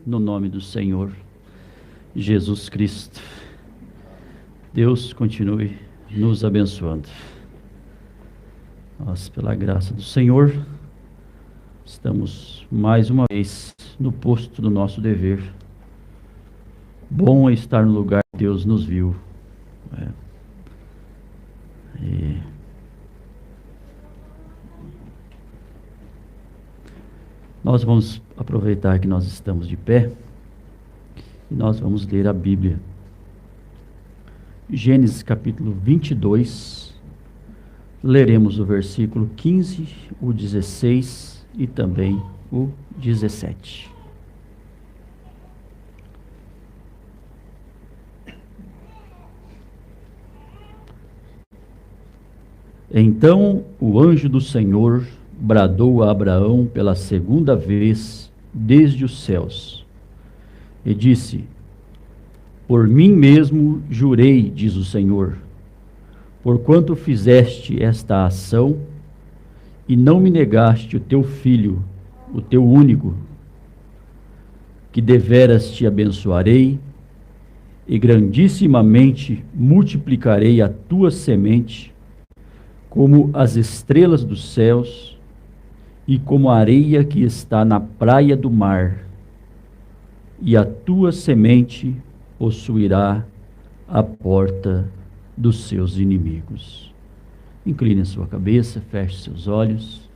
no nome do Senhor Jesus Cristo. Deus continue nos abençoando. Nós, pela graça do Senhor, estamos mais uma vez no posto do nosso dever. Bom é estar no lugar que Deus nos viu. Nós vamos aproveitar que nós estamos de pé e nós vamos ler a Bíblia. Gênesis capítulo 22, leremos o versículo 15, o 16 e também o 17. Então o anjo do Senhor bradou a Abraão pela segunda vez desde os céus e disse: Por mim mesmo jurei, diz o Senhor, porquanto fizeste esta ação e não me negaste o teu filho, o teu único, que deveras te abençoarei e grandissimamente multiplicarei a tua semente como as estrelas dos céus e como a areia que está na praia do mar, e a tua semente possuirá a porta dos seus inimigos. Incline a sua cabeça, feche seus olhos.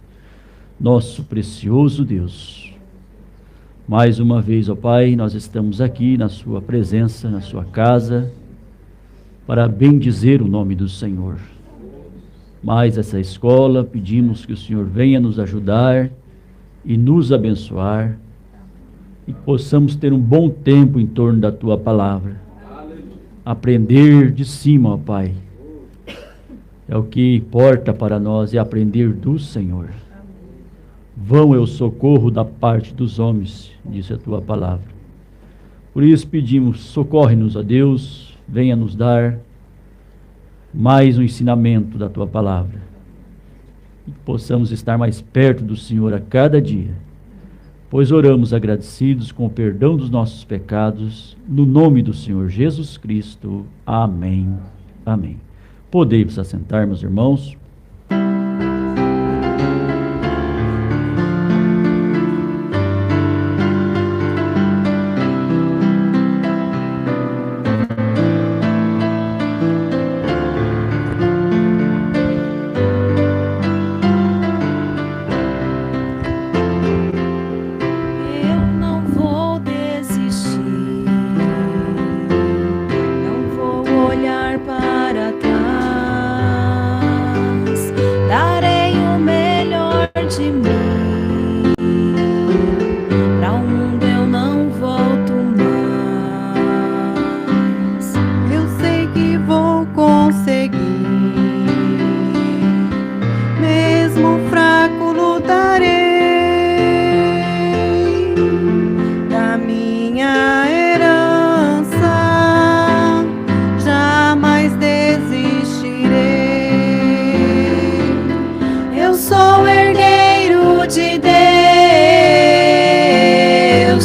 Nosso precioso Deus, mais uma vez, ó Pai, nós estamos aqui na sua presença, na sua casa, para bendizer o nome do Senhor. Mais essa escola, pedimos que o Senhor venha nos ajudar e nos abençoar, e que possamos ter um bom tempo em torno da Tua Palavra. Aprender de cima, ó Pai. É o que importa para nós, é aprender do Senhor. Vão é o socorro da parte dos homens, disse a Tua Palavra. Por isso pedimos, socorre-nos, ó Deus, venha nos dar mais um ensinamento da Tua Palavra, e que possamos estar mais perto do Senhor a cada dia, pois oramos agradecidos com o perdão dos nossos pecados, no nome do Senhor Jesus Cristo. Amém. Amém. Podemos assentar, meus irmãos.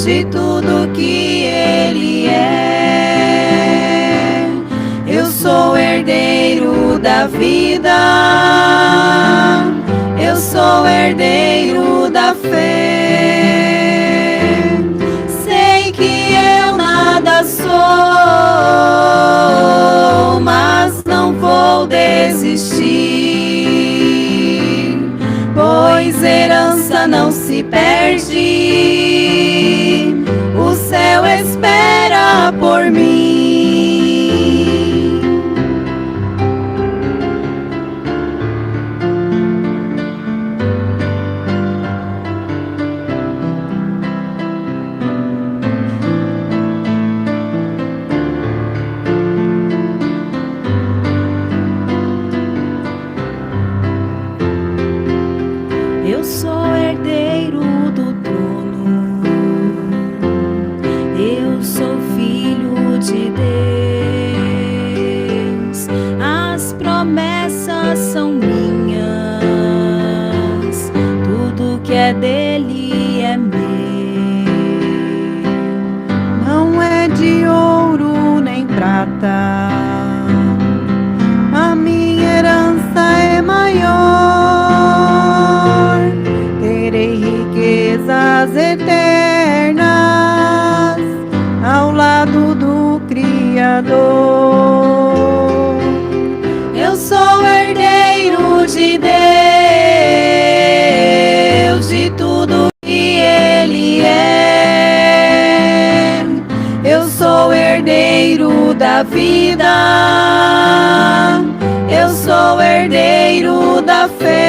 De tudo que Ele é, eu sou herdeiro da vida, eu sou herdeiro da fé. Sei que eu nada sou, mas não vou desistir, pois herança não se perde. O céu espera por mim. Eu sou herdeiro do trono, eu sou filho de Deus, as promessas são minhas, tudo que é dele é meu. liberta. A minha herança é maior, terei riquezas eternas ao lado do Criador. Eu sou herdeiro de Deus, de tudo que Ele é. Eu sou herdeiro da vida, eu sou herdeiro da fé.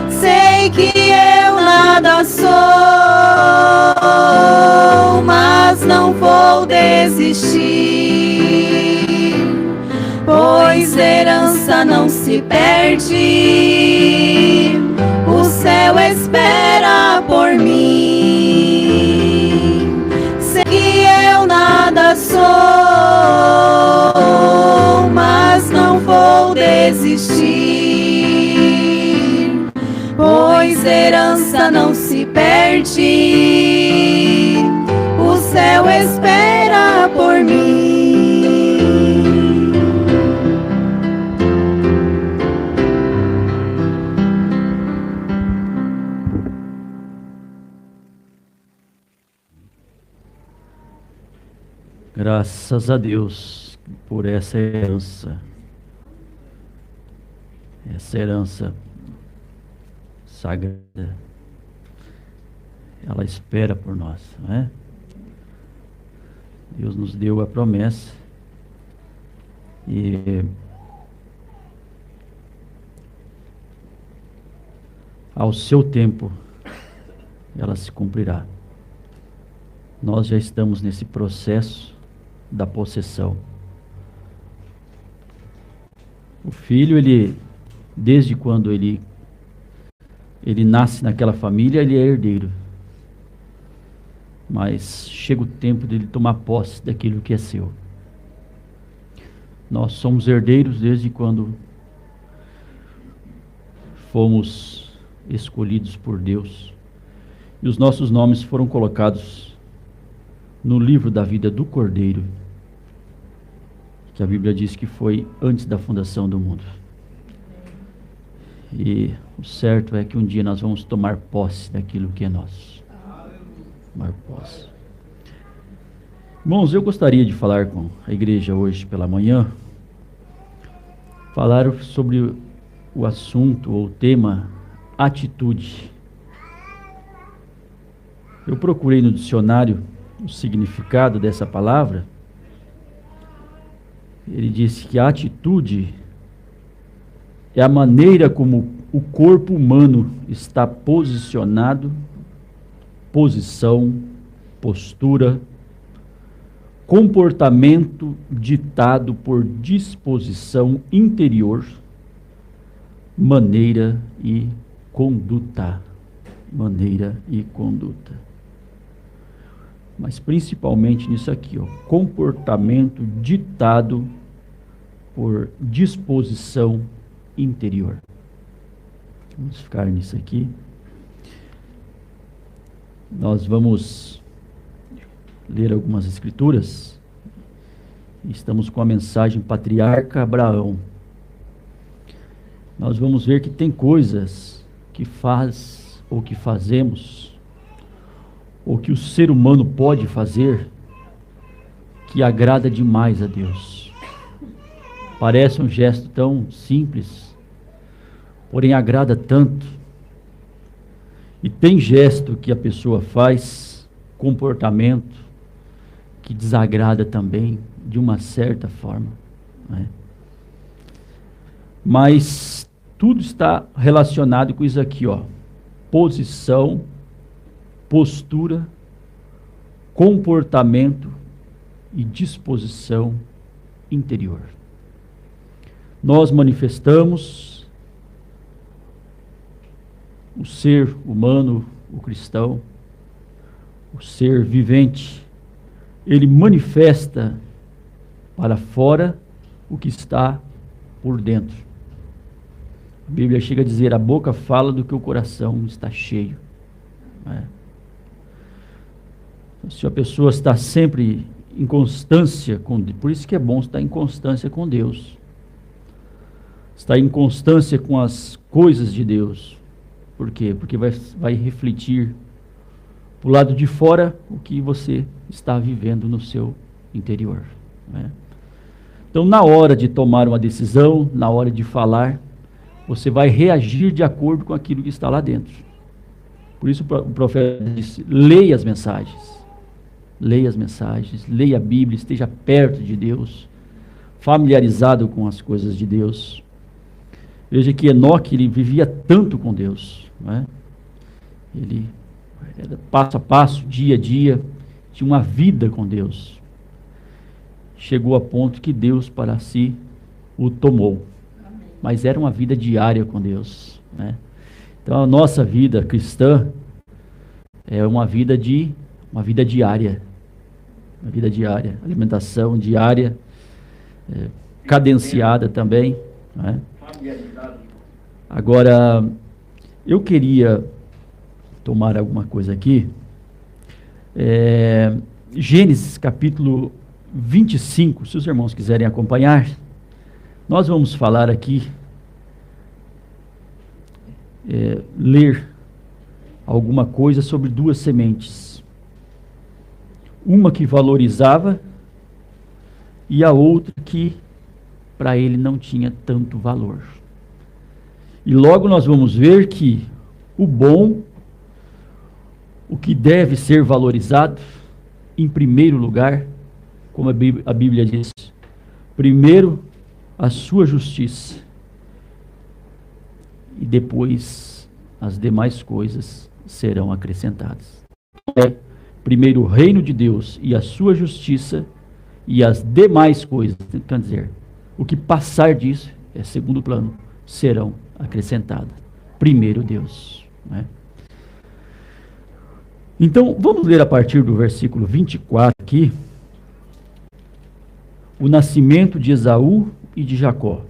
Sei que eu nada sou, mas não vou desistir, pois herança não se perde, o céu espera por mim. Sei que eu nada sou, mas não vou desistir, pois herança não se perde, o céu espera por mim. Graças a Deus por essa herança sagrada. Ela espera por nós, não é? Deus nos deu a promessa e ao seu tempo ela se cumprirá. Nós já estamos nesse processo da possessão. O filho, desde quando ele nasce naquela família, ele é herdeiro. Mas chega o tempo dele tomar posse daquilo que é seu. Nós somos herdeiros desde quando fomos escolhidos por Deus. E os nossos nomes foram colocados no livro da vida do Cordeiro, que a Bíblia diz que foi antes da fundação do mundo. E o certo é que um dia nós vamos tomar posse daquilo que é nosso. Tomar posse. Irmãos, eu gostaria de falar com a igreja hoje pela manhã, falar sobre o assunto ou o tema atitude. Eu procurei no dicionário o significado dessa palavra. Ele disse que a atitude é a maneira como o corpo humano está posicionado, posição, postura, comportamento ditado por disposição interior, maneira e conduta. Maneira e conduta. Mas principalmente nisso aqui, comportamento ditado por disposição interior. Vamos ficar nisso aqui. Nós vamos ler algumas escrituras. Estamos com a mensagem Patriarca Abraão. Nós vamos ver que tem coisas que faz ou que fazemos, ou que o ser humano pode fazer, que agrada demais a Deus. Parece um gesto tão simples, porém agrada tanto. E tem gesto que a pessoa faz, comportamento, que desagrada também, de uma certa forma, né? Mas tudo está relacionado com isso aqui, posição, postura, comportamento e disposição interior. Nós manifestamos o ser humano, o cristão, o ser vivente. Ele manifesta para fora o que está por dentro. A Bíblia chega a dizer: a boca fala do que o coração está cheio. Se a pessoa está sempre em constância com Deus. Por isso que é bom estar em constância com Deus. Estar em constância com as coisas de Deus. Por quê? Porque vai refletir para o lado de fora o que você está vivendo no seu interior. Né? Então, na hora de tomar uma decisão, na hora de falar, você vai reagir de acordo com aquilo que está lá dentro. Por isso o profeta disse, leia as mensagens. Leia as mensagens, leia a Bíblia, esteja perto de Deus, familiarizado com as coisas de Deus. Veja que Enoque, ele vivia tanto com Deus, não é? Ele era passo a passo, dia a dia, tinha uma vida com Deus. Chegou a ponto que Deus para si o tomou. Mas era uma vida diária com Deus, né? Então a nossa vida cristã é uma vida diária. Uma vida diária, alimentação diária, cadenciada também, né? Agora, eu queria tomar alguma coisa aqui. Gênesis capítulo 25, se os irmãos quiserem acompanhar, nós vamos falar aqui, ler alguma coisa sobre duas sementes. Uma que valorizava e a outra que para ele não tinha tanto valor. E logo nós vamos ver que o bom, o que deve ser valorizado, em primeiro lugar, como a Bíblia diz, primeiro a sua justiça e depois as demais coisas serão acrescentadas. Primeiro o reino de Deus e a sua justiça e as demais coisas, quer dizer, o que passar disso é segundo plano, serão acrescentadas. Primeiro Deus, né? Então, vamos ler a partir do versículo 24 aqui, o nascimento de Esaú e de Jacó.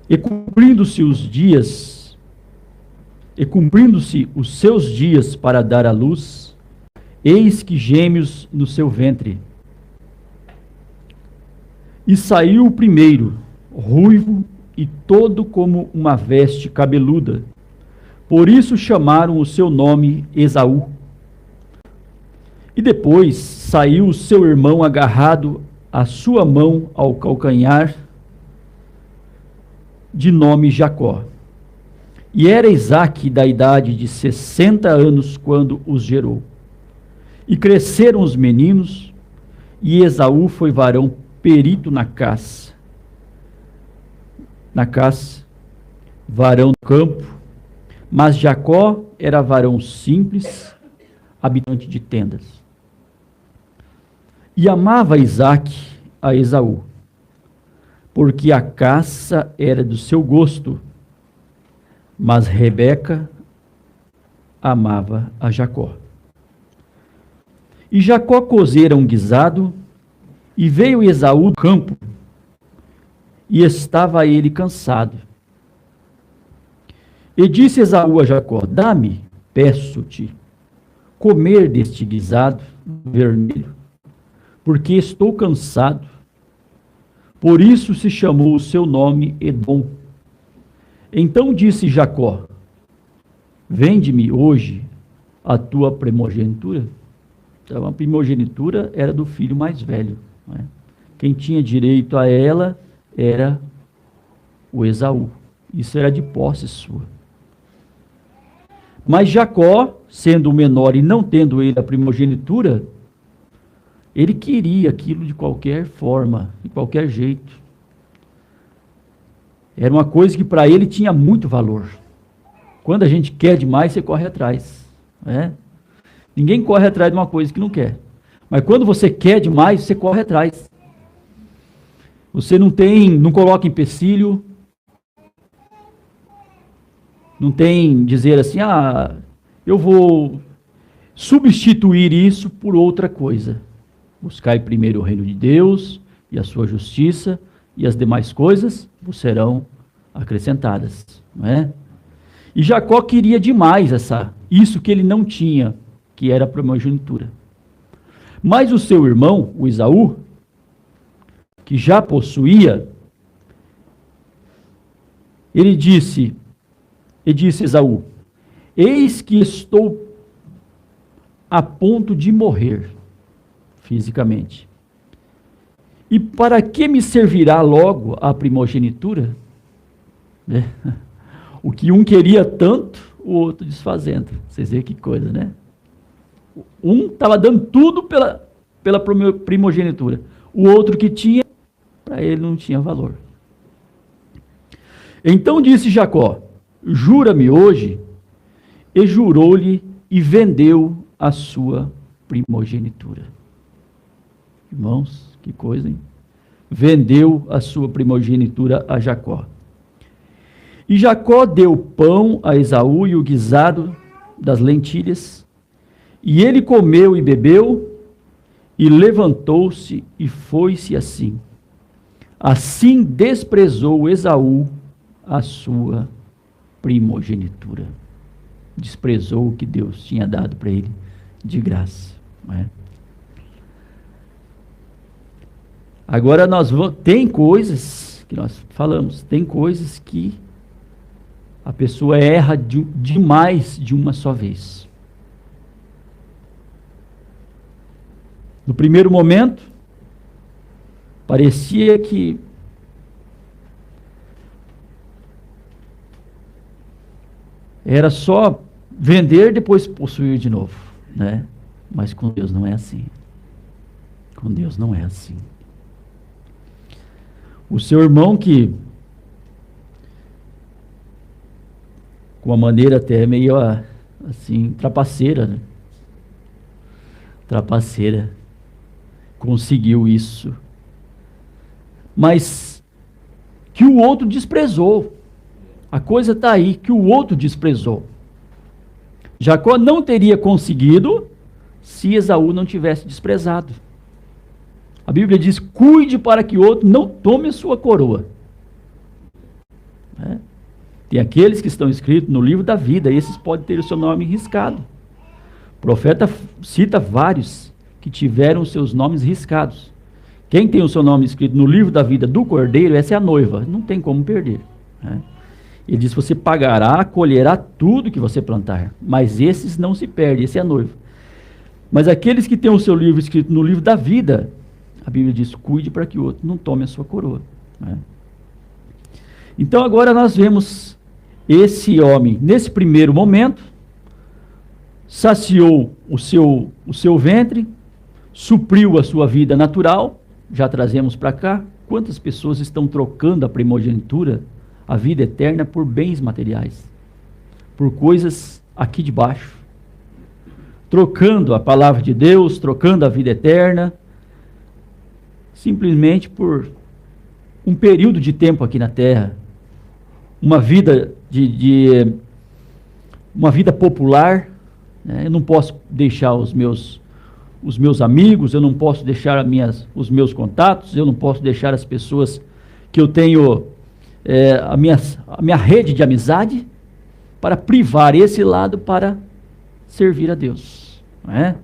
E cumprindo-se os seus dias para dar à luz, eis que gêmeos no seu ventre. E saiu o primeiro, ruivo e todo como uma veste cabeluda. Por isso chamaram o seu nome Esaú. E depois saiu o seu irmão agarrado a sua mão ao calcanhar, de nome Jacó. E era Isaque da idade de 60 anos quando os gerou. E cresceram os meninos, e Esaú foi varão perito na caça, varão do campo, mas Jacó era varão simples, habitante de tendas. E amava Isaque a Esaú, porque a caça era do seu gosto, mas Rebeca amava a Jacó. E Jacó cozera um guisado, e veio Esaú do campo, e estava ele cansado. E disse Esaú a Jacó, dá-me, peço-te, comer deste guisado vermelho, porque estou cansado. Por isso se chamou o seu nome Edom. Então disse Jacó, vende-me hoje a tua primogenitura. Então a primogenitura era do filho mais velho, não é? Quem tinha direito a ela era o Esaú. Isso era de posse sua. Mas Jacó, sendo o menor e não tendo ele a primogenitura, ele queria aquilo de qualquer forma, de qualquer jeito. Era uma coisa que para ele tinha muito valor. Quando a gente quer demais, você corre atrás, né? Ninguém corre atrás de uma coisa que não quer. Mas quando você quer demais, você corre atrás. Você não coloca empecilho, não tem dizer assim, eu vou substituir isso por outra coisa. Buscai primeiro o reino de Deus e a sua justiça, e as demais coisas vos serão acrescentadas, não é? E Jacó queria demais isso que ele não tinha, que era a primogenitura. Mas o seu irmão, o Esaú, que já possuía, ele disse Esaú: eis que estou a ponto de morrer fisicamente. E para que me servirá logo a primogenitura? O que um queria tanto, o outro desfazendo. Vocês veem que coisa, né? Um estava dando tudo pela primogenitura. O outro que tinha, para ele não tinha valor. Então disse Jacó: jura-me hoje. E jurou-lhe e vendeu a sua primogenitura. Irmãos, que coisa, hein? Vendeu a sua primogenitura a Jacó. E Jacó deu pão a Esaú e o guisado das lentilhas, e ele comeu e bebeu, e levantou-se e foi-se assim. Assim desprezou Esaú a sua primogenitura. Desprezou o que Deus tinha dado para ele de graça. Não é? Agora tem coisas que nós falamos, tem coisas que a pessoa erra demais de uma só vez. No primeiro momento, parecia que era só vender, depois possuir de novo, né? Mas com Deus não é assim. Com Deus não é assim. O seu irmão que, com uma maneira até meio assim, trapaceira, né? Trapaceira, conseguiu isso. Mas que o outro desprezou. A coisa está aí, que o outro desprezou. Jacó não teria conseguido se Esaú não tivesse desprezado. A Bíblia diz: cuide para que o outro não tome a sua coroa. Tem aqueles que estão escritos no livro da vida, esses podem ter o seu nome riscado. O profeta cita vários que tiveram os seus nomes riscados. Quem tem o seu nome escrito no livro da vida do Cordeiro, essa é a noiva, não tem como perder. Ele diz: você pagará, colherá tudo que você plantar, mas esses não se perdem, esse é a noiva. Mas aqueles que têm o seu livro escrito no livro da vida, a Bíblia diz: cuide para que o outro não tome a sua coroa. Então agora nós vemos esse homem, nesse primeiro momento, saciou o seu ventre, supriu a sua vida natural. Já trazemos para cá, quantas pessoas estão trocando a primogenitura, a vida eterna, por bens materiais, por coisas aqui de baixo, trocando a palavra de Deus, trocando a vida eterna, simplesmente por um período de tempo aqui na terra, uma vida uma vida popular, né? Eu não posso deixar os meus amigos, eu não posso deixar os meus contatos, eu não posso deixar as pessoas que eu tenho, a minha rede de amizade, para privar esse lado para servir a Deus. Não é?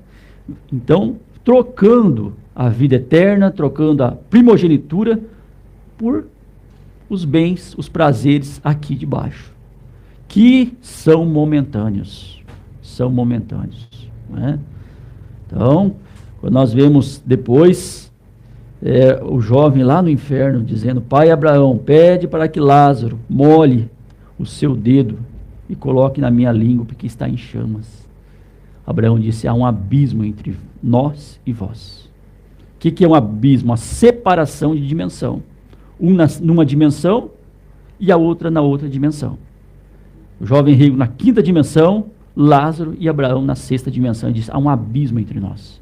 Então, trocando a vida eterna, trocando a primogenitura por os bens, os prazeres aqui de baixo, que são momentâneos. São momentâneos. Não é? Então, quando nós vemos depois o jovem lá no inferno dizendo: pai Abraão, pede para que Lázaro molhe o seu dedo e coloque na minha língua, porque está em chamas. Abraão disse: há um abismo entre nós e vós. O que é um abismo? Uma separação de dimensão. Numa dimensão e a outra na outra dimensão. O jovem rico na quinta dimensão, Lázaro e Abraão na sexta dimensão. Ele diz: há um abismo entre nós.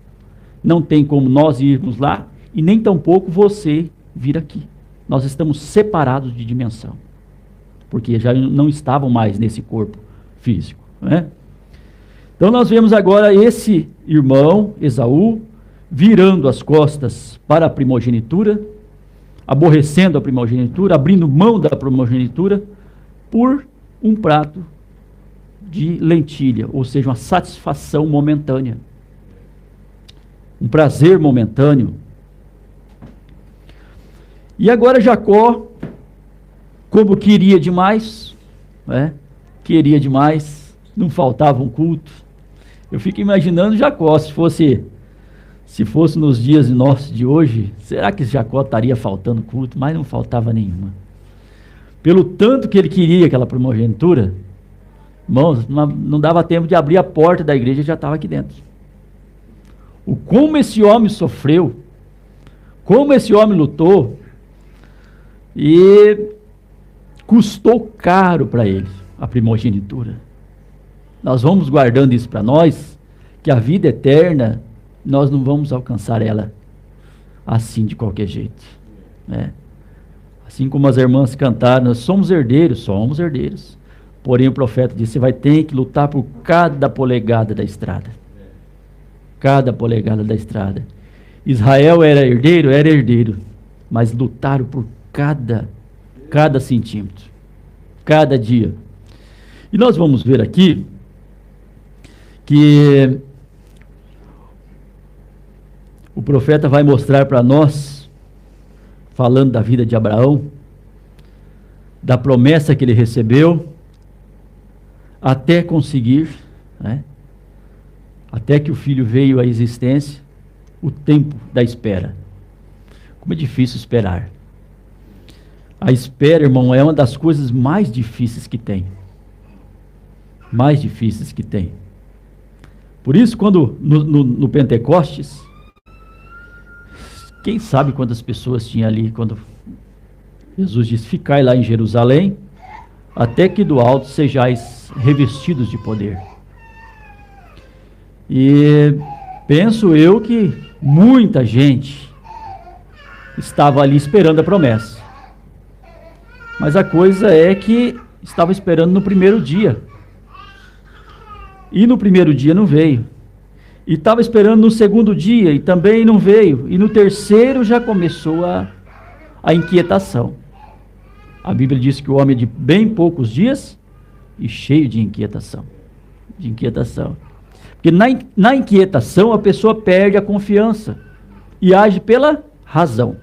Não tem como nós irmos lá e nem tampouco você vir aqui. Nós estamos separados de dimensão, porque já não estavam mais nesse corpo físico. Não é? Então nós vemos agora esse irmão, Esaú, virando as costas para a primogenitura, aborrecendo a primogenitura, abrindo mão da primogenitura por um prato de lentilha, ou seja, uma satisfação momentânea. um prazer momentâneo. E agora Jacó, como queria demais, né? Queria demais, não faltava um culto. Eu fico imaginando Jacó, se fosse nos dias nossos de hoje, será que Jacó estaria faltando culto? Mas não faltava nenhuma. Pelo tanto que ele queria aquela primogenitura, irmãos, não dava tempo de abrir a porta da igreja, já estava aqui dentro. Como esse homem sofreu, como esse homem lutou, e custou caro para ele a primogenitura. Nós vamos guardando isso para nós, que a vida eterna, nós não vamos alcançar ela assim de qualquer jeito, né? Assim como as irmãs cantaram, nós somos herdeiros, porém o profeta disse, você vai ter que lutar por cada polegada da estrada, Israel era herdeiro, mas lutaram por cada centímetro, cada dia. E nós vamos ver aqui que o profeta vai mostrar para nós, falando da vida de Abraão, da promessa que ele recebeu, até conseguir, né? Até que o filho veio à existência, o tempo da espera. Como é difícil esperar. A espera, irmão, é uma das coisas mais difíceis que tem. Por isso, quando no Pentecostes, quem sabe quantas pessoas tinha ali, quando Jesus disse, ficai lá em Jerusalém, até que do alto sejais revestidos de poder. E penso eu que muita gente estava ali esperando a promessa. Mas a coisa é que estava esperando no primeiro dia. E no primeiro dia não veio. E estava esperando no segundo dia e também não veio. E no terceiro já começou a inquietação. A Bíblia diz que o homem é de bem poucos dias e cheio de inquietação. Porque na inquietação a pessoa perde a confiança e age pela razão.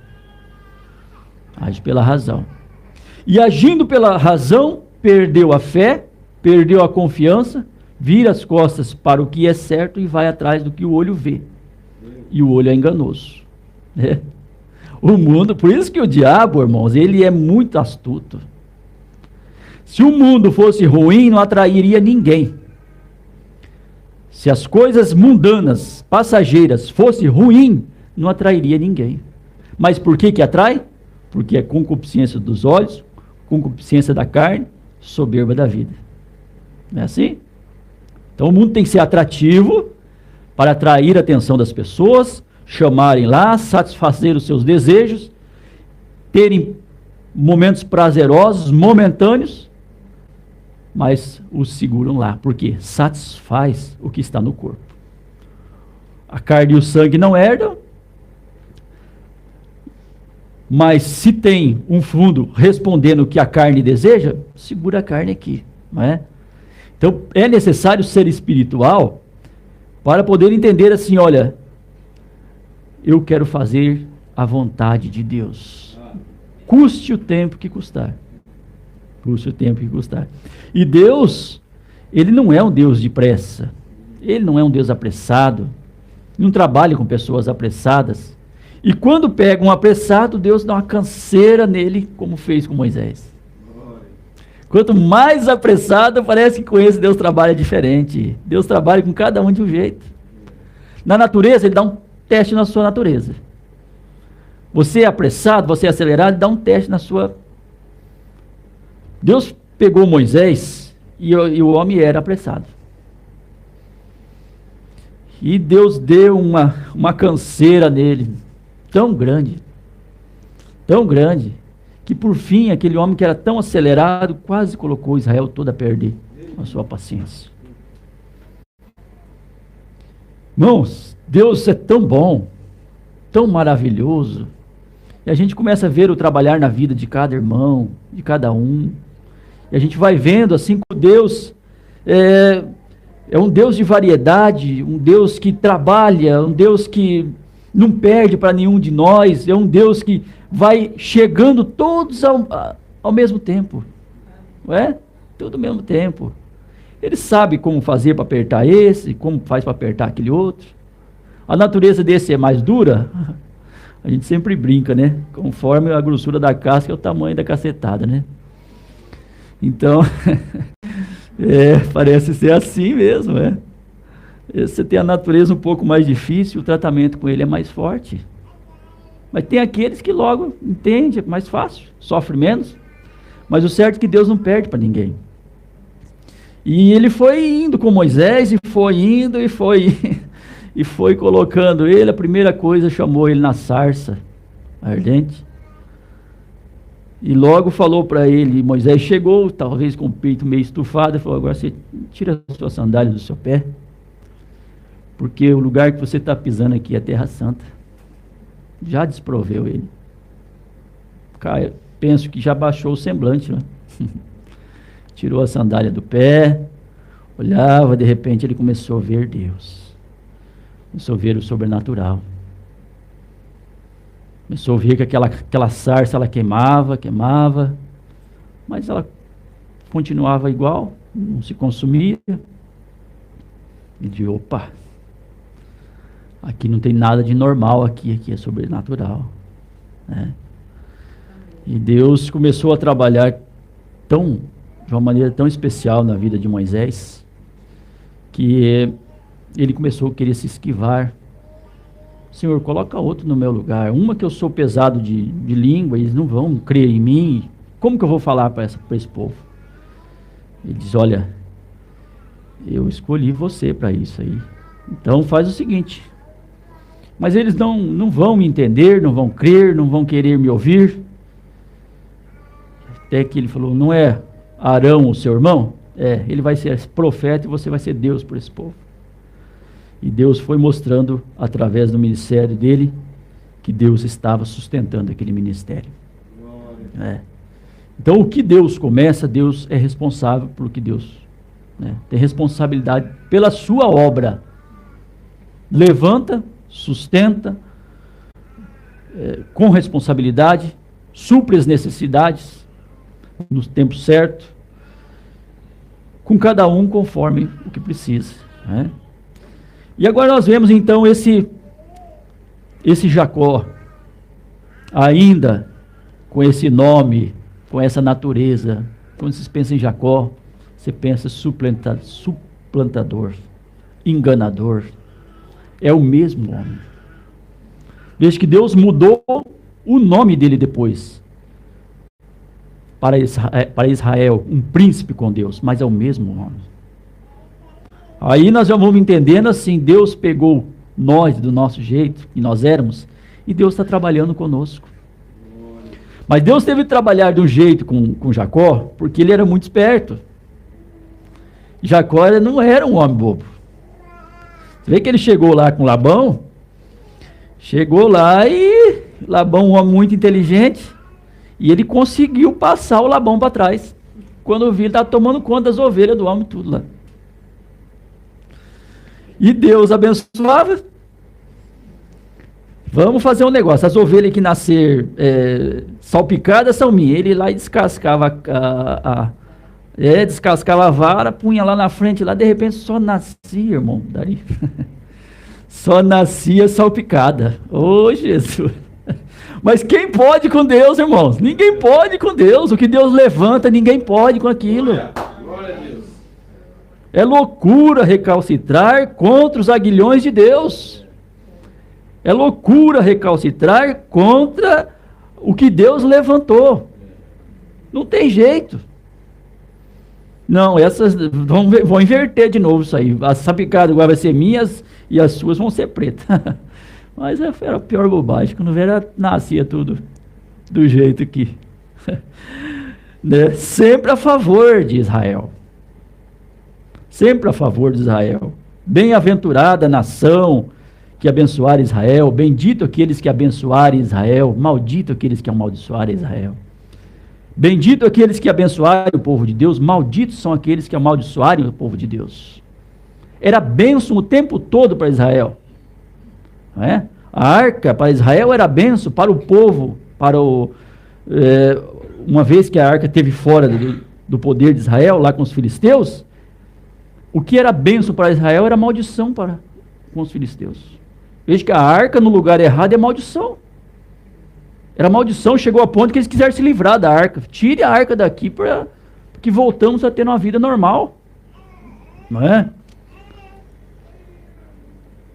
E agindo pela razão, perdeu a fé, perdeu a confiança, vira as costas para o que é certo e vai atrás do que o olho vê. E o olho é enganoso, né? O mundo, por isso que o diabo, irmãos, ele é muito astuto. Se o mundo fosse ruim, não atrairia ninguém. Se as coisas mundanas, passageiras, fossem ruim, não atrairia ninguém. Mas por que atrai? Porque é concupiscência dos olhos, concupiscência da carne, soberba da vida. Não é assim? Então o mundo tem que ser atrativo para atrair a atenção das pessoas, chamarem lá, satisfazer os seus desejos, terem momentos prazerosos, momentâneos, mas os seguram lá, porque satisfaz o que está no corpo. A carne e o sangue não herdam, mas se tem um fundo respondendo o que a carne deseja, segura a carne aqui, não é? Então é necessário ser espiritual para poder entender assim, olha, eu quero fazer a vontade de Deus, custe o tempo que custar. E Deus, ele não é um Deus de pressa, ele não é um Deus apressado, não trabalha com pessoas apressadas. E quando pega um apressado, Deus dá uma canseira nele, como fez com Moisés. Quanto mais apressado, parece que com esse Deus trabalha diferente. Deus trabalha com cada um de um jeito. Na natureza, ele dá um teste na sua natureza. Você é apressado, você é acelerado, ele dá um teste na sua. Deus pegou Moisés e o homem era apressado. E Deus deu uma canseira nele, tão grande, que por fim aquele homem que era tão acelerado quase colocou Israel todo a perder a sua paciência. Irmãos, Deus é tão bom, tão maravilhoso, e a gente começa a ver o trabalhar na vida de cada irmão, de cada um, e a gente vai vendo assim como Deus é um Deus de variedade, um Deus que trabalha, um Deus que não perde para nenhum de nós, é um Deus que vai chegando todos ao mesmo tempo, não é? Tudo ao mesmo tempo. Ele sabe como fazer para apertar esse, como faz para apertar aquele outro. A natureza desse é mais dura, a gente sempre brinca, né? Conforme a grossura da casca é o tamanho da cacetada, né? Então, parece ser assim mesmo, né? Você tem a natureza um pouco mais difícil, o tratamento com ele é mais forte. Mas tem aqueles que logo entendem, é mais fácil, sofre menos. Mas o certo é que Deus não perde para ninguém. E ele foi indo com Moisés, e foi indo, e foi colocando ele. A primeira coisa, chamou ele na sarça ardente. E logo falou para ele, Moisés chegou, talvez com o peito meio estufado, e falou: agora você tira a sua sandália do seu pé, porque o lugar que você está pisando aqui é Terra Santa. Já desproveu ele. Cara, penso que já baixou o semblante, né? Tirou a sandália do pé, olhava, de repente ele começou a ver Deus. Começou a ver o sobrenatural. Começou a ver que aquela sarça, ela queimava, mas ela continuava igual, não se consumia. E de opa, aqui não tem nada de normal, aqui é sobrenatural, né? E Deus começou a trabalhar de uma maneira tão especial na vida de Moisés, que ele começou a querer se esquivar. Senhor, coloca outro no meu lugar, uma que eu sou pesado de língua, eles não vão crer em mim, como que eu vou falar para esse povo? Ele diz: olha, eu escolhi você para isso aí, então faz o seguinte. Mas eles não vão me entender, não vão crer, não vão querer me ouvir. Até que ele falou: não é Arão o seu irmão? Ele vai ser profeta e você vai ser Deus por esse povo. E Deus foi mostrando, através do ministério dele, que Deus estava sustentando aquele ministério. Então, o que Deus começa, Deus é responsável por que Deus tem responsabilidade pela sua obra. Levanta, sustenta, com responsabilidade, supre as necessidades no tempo certo, com cada um conforme o que precisa, né? E agora nós vemos então esse Jacó, ainda com esse nome, com essa natureza. Quando vocês pensam em Jacó, você pensa suplantador, enganador. É o mesmo homem. Veja que Deus mudou o nome dele depois para Israel, um príncipe com Deus, mas é o mesmo homem. Aí nós já vamos entendendo assim, Deus pegou nós do nosso jeito, que nós éramos, e Deus está trabalhando conosco. Mas Deus teve que trabalhar de um jeito com Jacó, porque ele era muito esperto. Jacó não era um homem bobo. Você vê que ele chegou lá com Labão, chegou lá e Labão, um homem muito inteligente, e ele conseguiu passar o Labão para trás. Quando eu vi, ele estava tomando conta das ovelhas do homem, tudo lá. E Deus abençoava. Vamos fazer um negócio, as ovelhas que nascer salpicadas são minhas. Ele lá e descascava descascava a vara, punha lá na frente, lá de repente só nascia, irmão, daí. Só nascia salpicada. Ô Jesus! Mas quem pode com Deus, irmãos? Ninguém pode com Deus. O que Deus levanta, ninguém pode com aquilo. Glória a Deus. É loucura recalcitrar contra os aguilhões de Deus. É loucura recalcitrar contra o que Deus levantou. Não tem jeito. Não, essas vão inverter de novo isso aí. A sapicada agora vai ser minhas e as suas vão ser pretas. Mas era a pior bobagem. Quando era, nascia tudo do jeito que... né? Sempre a favor de Israel. Sempre a favor de Israel. Bem-aventurada a nação que abençoar Israel. Bendito aqueles que abençoarem Israel. Maldito aqueles que amaldiçoarem Israel. Bendito aqueles que abençoarem o povo de Deus. Malditos são aqueles que amaldiçoarem o povo de Deus. era bênção o tempo todo para Israel. Não é? A arca para Israel era bênção para o povo, uma vez que a arca esteve fora do poder de Israel, lá com os filisteus, o que era bênção para Israel era maldição com os filisteus. Veja que a arca no lugar errado é maldição. Era maldição, chegou a ponto que eles quiseram se livrar da arca. Tire a arca daqui para que voltamos a ter uma vida normal. Não é?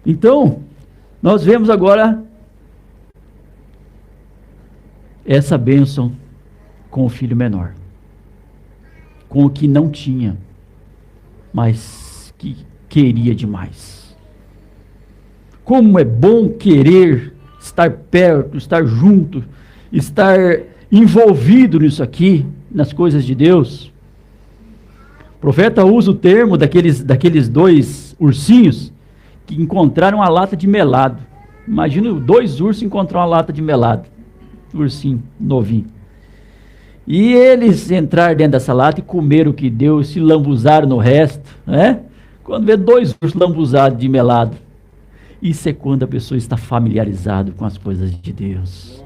Então, nós vemos agora essa bênção com o filho menor, com o que não tinha, mas que queria demais. Como é bom querer estar perto, estar junto, estar envolvido nisso aqui, nas coisas de Deus. O profeta usa o termo daqueles dois ursinhos que encontraram a lata de melado. Imagina 2 ursos encontrar uma lata de melado. Ursinho novinho. E eles entraram dentro dessa lata e comeram o que deu, se lambuzaram no resto, né? Quando vê 2 ursos lambuzados de melado. Isso é quando a pessoa está familiarizada com as coisas de Deus.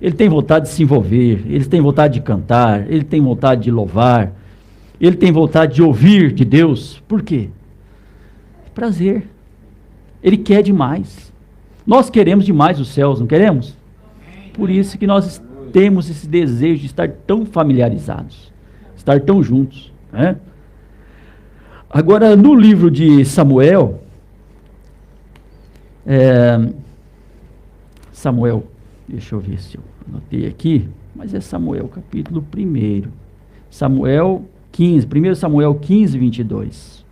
Ele tem vontade de se envolver, ele tem vontade de cantar, ele tem vontade de louvar, ele tem vontade de ouvir de Deus. Por quê? Prazer. Ele quer demais. Nós queremos demais os céus, não queremos? Por isso que nós temos esse desejo de estar tão familiarizados, estar tão juntos, né? Agora, no livro de Samuel, deixa eu ver se eu anotei aqui, mas é Samuel, capítulo 1. Samuel 15, 1 Samuel 15, 22.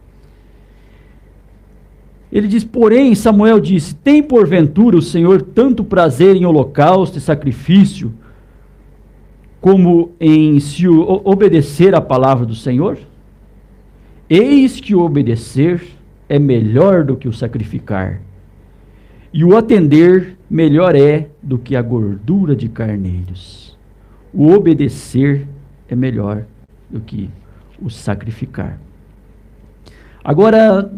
Ele diz, porém, Samuel disse, tem porventura o Senhor tanto prazer em holocausto e sacrifício, como em se obedecer à palavra do Senhor? Eis que o obedecer é melhor do que o sacrificar, e o atender melhor é do que a gordura de carneiros. O obedecer é melhor do que o sacrificar. Agora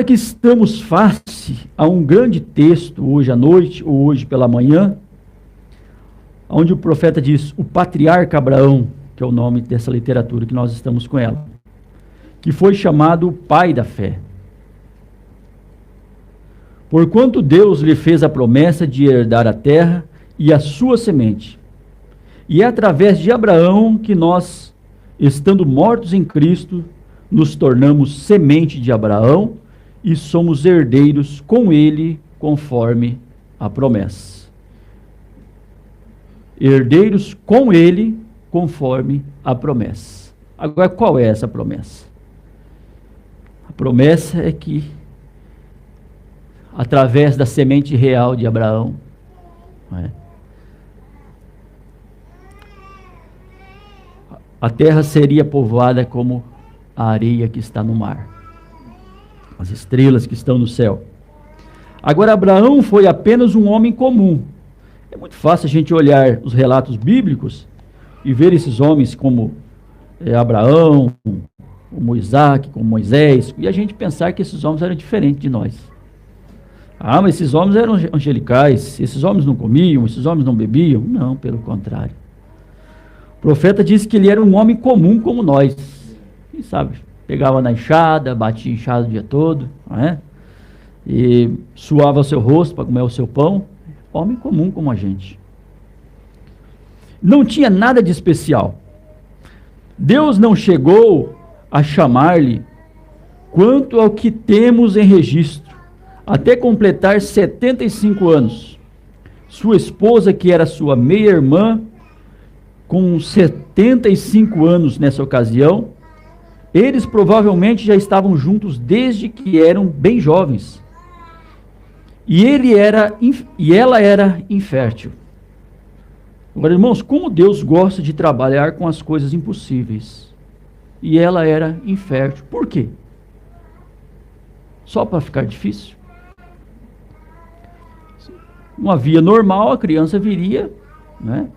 que estamos face a um grande texto, hoje à noite, ou hoje pela manhã, onde o profeta diz, o patriarca Abraão, que é o nome dessa literatura que nós estamos com ela, que foi chamado o pai da fé. Porquanto Deus lhe fez a promessa de herdar a terra e a sua semente. E é através de Abraão que nós, estando mortos em Cristo, nos tornamos semente de Abraão e somos herdeiros com ele, conforme a promessa. Herdeiros com ele, conforme a promessa. Agora, qual é essa promessa? A promessa é que, através da semente real de Abraão, a terra seria povoada como a areia que está no mar, as estrelas que estão no céu. Agora, Abraão foi apenas um homem comum. É muito fácil a gente olhar os relatos bíblicos e ver esses homens como Abraão, como Isaac, como Moisés, e a gente pensar que esses homens eram diferentes de nós. Ah, mas esses homens eram angelicais, esses homens não comiam, esses homens não bebiam. Não, pelo contrário. O profeta disse que ele era um homem comum como nós. E sabe, pegava na enxada, batia enxada o dia todo, não é? E suava o seu rosto para comer o seu pão. Homem comum como a gente. Não tinha nada de especial. Deus não chegou a chamar-lhe quanto ao que temos em registro, até completar 75 anos. Sua esposa, que era sua meia-irmã, com 75 anos nessa ocasião, eles provavelmente já estavam juntos desde que eram bem jovens. E ela era infértil. Agora, irmãos, como Deus gosta de trabalhar com as coisas impossíveis. E ela era infértil. Por quê? Só para ficar difícil? Uma via normal, a criança viria, né?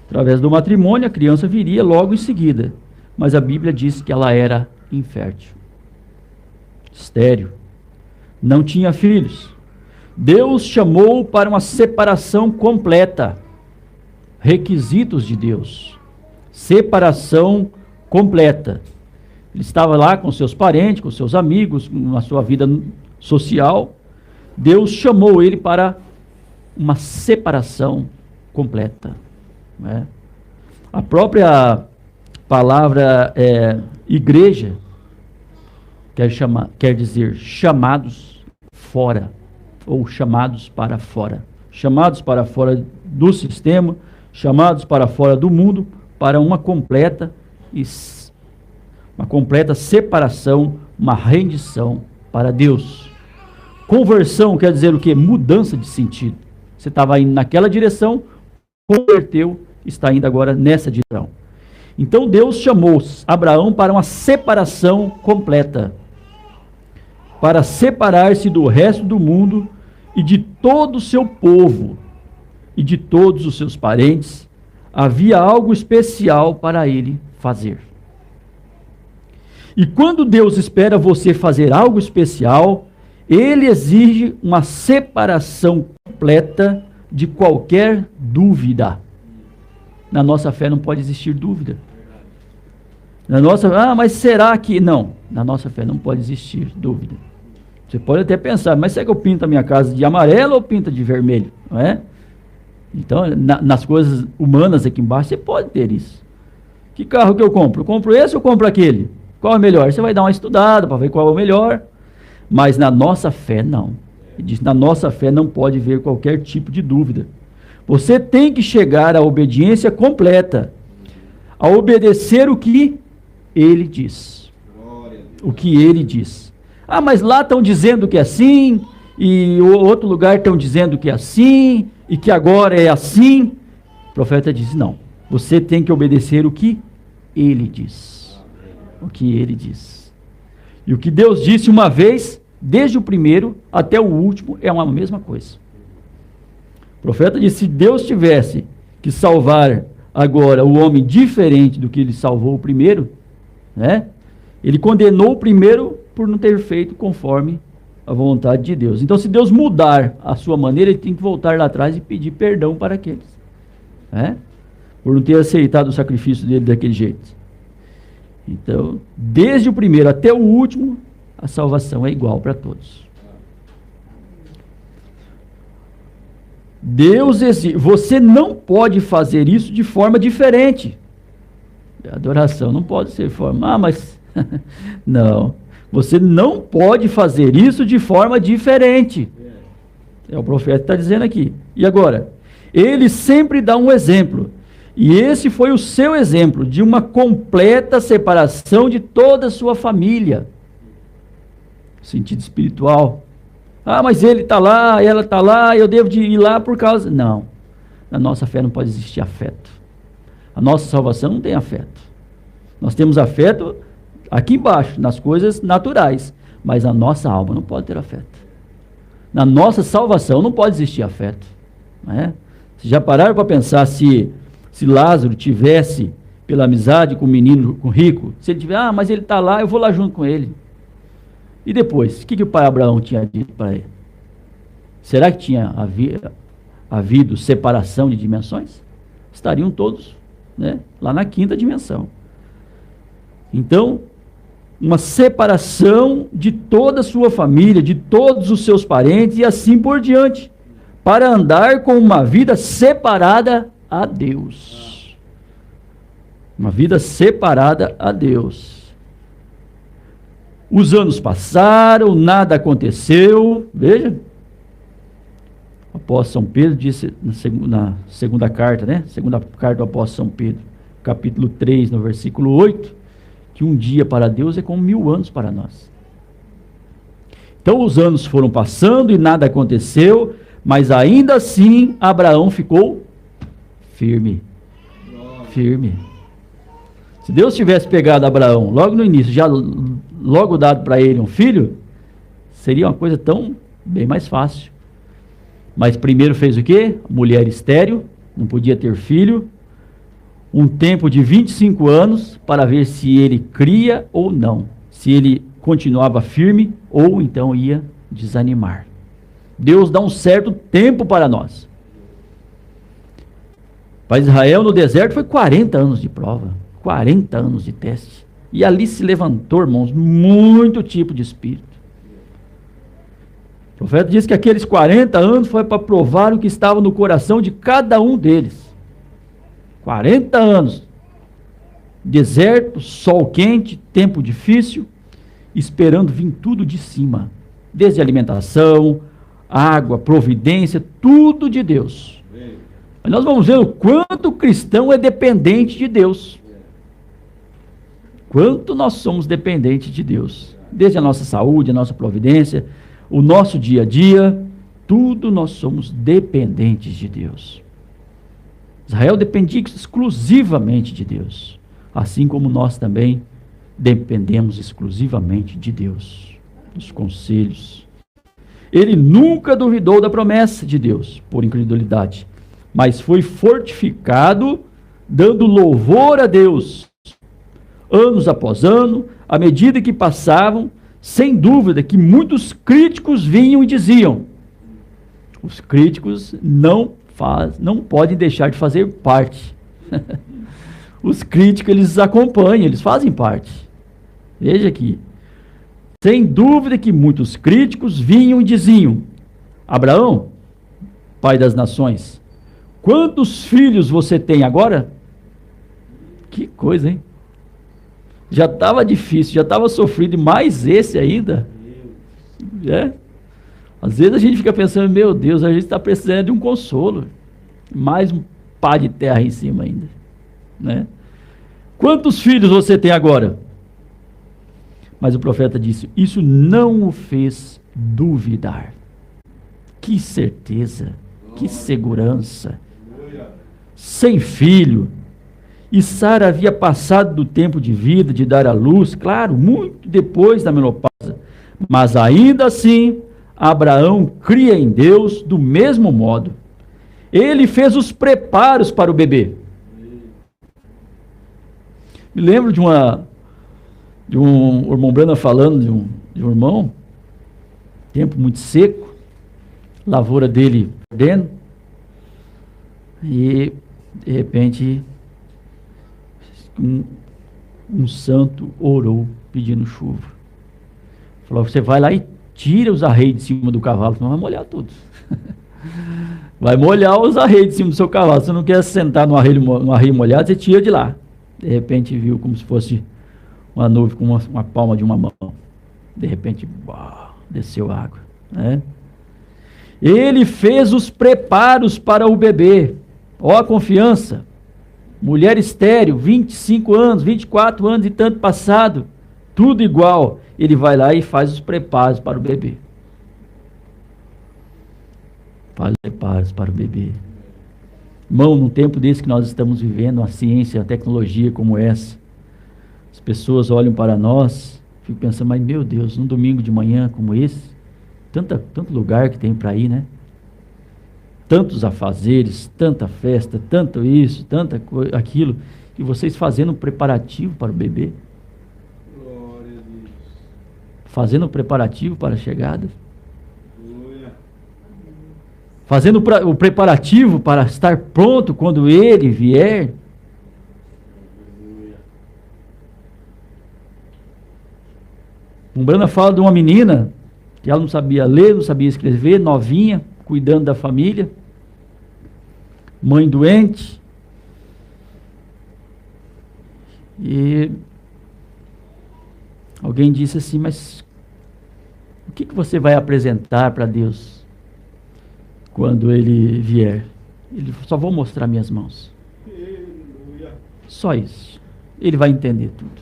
Através do matrimônio, a criança viria logo em seguida. mas a Bíblia diz que ela era infértil, estéril, não tinha filhos. Deus chamou para uma separação completa. Requisitos de Deus. Separação completa. Ele estava lá com seus parentes, com seus amigos, na sua vida social. Deus chamou ele para uma separação completa. Né? A própria palavra igreja quer dizer chamados fora, ou chamados para fora. Chamados para fora do sistema, chamados para fora do mundo, para uma completa separação, uma rendição para Deus. Conversão quer dizer o quê? Mudança de sentido. Você estava indo naquela direção, converteu, está indo agora nessa direção. Então Deus chamou Abraão para uma separação completa, para separar-se do resto do mundo e de todo o seu povo e de todos os seus parentes. Havia algo especial para ele fazer. E quando Deus espera você fazer algo especial, ele exige uma separação completa de qualquer dúvida. Na nossa fé não pode existir dúvida. Na nossa, mas será que... Não, na nossa fé não pode existir dúvida. Você pode até pensar, mas será que eu pinto a minha casa de amarelo ou pinto de vermelho? Não é? Então, nas coisas humanas aqui embaixo, você pode ter isso. Que carro que eu compro? Eu compro esse ou compro aquele? Qual é o melhor? Você vai dar uma estudada para ver qual é o melhor. Mas na nossa fé, não. Ele diz, na nossa fé não pode haver qualquer tipo de dúvida. Você tem que chegar à obediência completa. A obedecer o que ele diz. O que ele diz. Mas lá estão dizendo que é assim, e o outro lugar estão dizendo que é assim, e que agora é assim. O profeta diz, não. Você tem que obedecer o que ele diz. O que ele diz. E o que Deus disse uma vez, desde o primeiro até o último, é uma mesma coisa. O profeta disse, se Deus tivesse que salvar agora o homem diferente do que ele salvou o primeiro, né? Ele condenou o primeiro por não ter feito conforme a vontade de Deus. Então, se Deus mudar a sua maneira, ele tem que voltar lá atrás e pedir perdão para aqueles, né? Por não ter aceitado o sacrifício dele daquele jeito. Então, desde o primeiro até o último, a salvação é igual para todos. Deus exige, você não pode fazer isso de forma diferente. A adoração não pode ser forma, mas não, você não pode fazer isso de forma diferente. É o profeta que está dizendo aqui. E agora? Ele sempre dá um exemplo. E esse foi o seu exemplo de uma completa separação de toda a sua família. Sentido espiritual. Mas ele está lá, ela está lá, eu devo de ir lá por causa... Não. Na nossa fé não pode existir afeto. A nossa salvação não tem afeto. Nós temos afeto aqui embaixo, nas coisas naturais. Mas a nossa alma não pode ter afeto. Na nossa salvação não pode existir afeto. Não é? Vocês já pararam para pensar se Lázaro tivesse, pela amizade com o menino com o rico, se ele tiver, mas ele está lá, eu vou lá junto com ele. E depois, o que o pai Abraão tinha dito para ele? Será que tinha havido separação de dimensões? Estariam todos, né, lá na quinta dimensão. Então, uma separação de toda a sua família, de todos os seus parentes e assim por diante, para andar com uma vida separada a Deus. Uma vida separada a Deus. Os anos passaram, nada aconteceu. Veja, o apóstolo São Pedro disse na segunda carta, né? Segunda carta do apóstolo São Pedro, capítulo 3, no versículo 8, que um dia para Deus é como 1000 anos para nós. Então os anos foram passando e nada aconteceu, mas ainda assim Abraão ficou firme. Firme. Se Deus tivesse pegado Abraão logo no início, já logo dado para ele um filho, seria uma coisa bem mais fácil. Mas primeiro fez o quê? Mulher estéril, não podia ter filho. um tempo de 25 anos para ver se ele cria ou não, se ele continuava firme ou então ia desanimar. Deus dá um certo tempo para nós. Para Israel no deserto foi 40 anos de prova, 40 anos de teste. E ali se levantou, irmãos, muito tipo de espírito. O profeta diz que aqueles 40 anos foi para provar o que estava no coração de cada um deles. 40 anos. Deserto, sol quente, tempo difícil, esperando vir tudo de cima. Desde alimentação, água, providência, tudo de Deus. Mas nós vamos ver o quanto o cristão é dependente de Deus. Quanto nós somos dependentes de Deus. Desde a nossa saúde, a nossa providência, o nosso dia a dia, tudo nós somos dependentes de Deus. Israel dependia exclusivamente de Deus, assim como nós também dependemos exclusivamente de Deus, dos conselhos. Ele nunca duvidou da promessa de Deus, por incredulidade, mas foi fortificado, dando louvor a Deus, anos após ano, à medida que passavam. Sem dúvida que muitos críticos vinham e diziam, os críticos não podem deixar de fazer parte. Os críticos, eles acompanham, eles fazem parte. Veja aqui. Sem dúvida que muitos críticos vinham e diziam, Abraão, pai das nações, quantos filhos você tem agora? Que coisa, hein? Já estava difícil, já estava sofrido, e mais esse ainda. Às vezes a gente fica pensando, meu Deus, a gente está precisando de um consolo. Mais um pá de terra em cima ainda. Né? Quantos filhos você tem agora? Mas o profeta disse, isso não o fez duvidar. Que certeza, que segurança. Sem filho. E Sara havia passado do tempo de vida, de dar à luz, claro, muito depois da menopausa. Mas ainda assim, Abraão cria em Deus do mesmo modo. Ele fez os preparos para o bebê. Me lembro de um irmão Brana falando de um irmão, tempo muito seco, lavoura dele perdendo, e de repente um santo orou pedindo chuva. Falou, você vai lá e tira os arreios de cima do cavalo, senão vai molhar tudo. Vai molhar os arreios de cima do seu cavalo. Se você não quer sentar no arreio molhado, você tira de lá. De repente viu como se fosse uma nuvem com uma palma de uma mão. De repente, desceu água. Né? Ele fez os preparos para o bebê. Ó a confiança. Mulher estéril, 25 anos, 24 anos e tanto passado, tudo igual. Ele vai lá e faz os preparos para o bebê. Faz os preparos para o bebê. Irmão, num tempo desse que nós estamos vivendo, a ciência, a tecnologia como essa, as pessoas olham para nós, ficam pensando, mas meu Deus, num domingo de manhã como esse, tanto lugar que tem para ir, né? Tantos afazeres, tanta festa, tanto isso, tanta coisa, aquilo, e vocês fazendo um preparativo para o bebê. Glória a Deus. Fazendo um preparativo para a chegada. Glória. Fazendo o preparativo para estar pronto quando ele vier. Glória. Brana fala de uma menina que ela não sabia ler, não sabia escrever, novinha, cuidando da família, mãe doente, e alguém disse assim, mas o que você vai apresentar para Deus quando Ele vier? Ele só vou mostrar minhas mãos. Só isso. Ele vai entender tudo.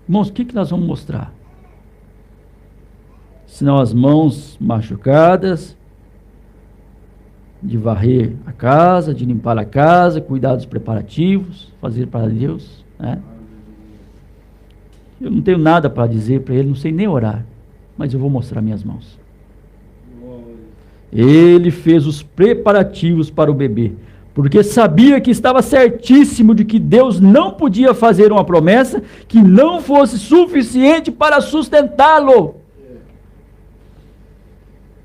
Irmãos, o que nós vamos mostrar? Senão as mãos machucadas, de varrer a casa, de limpar a casa, cuidar dos preparativos, fazer para Deus, né? Eu não tenho nada para dizer para ele, não sei nem orar, mas eu vou mostrar minhas mãos. Ele fez os preparativos para o bebê, porque sabia que estava certíssimo de que Deus não podia fazer uma promessa que não fosse suficiente para sustentá-lo.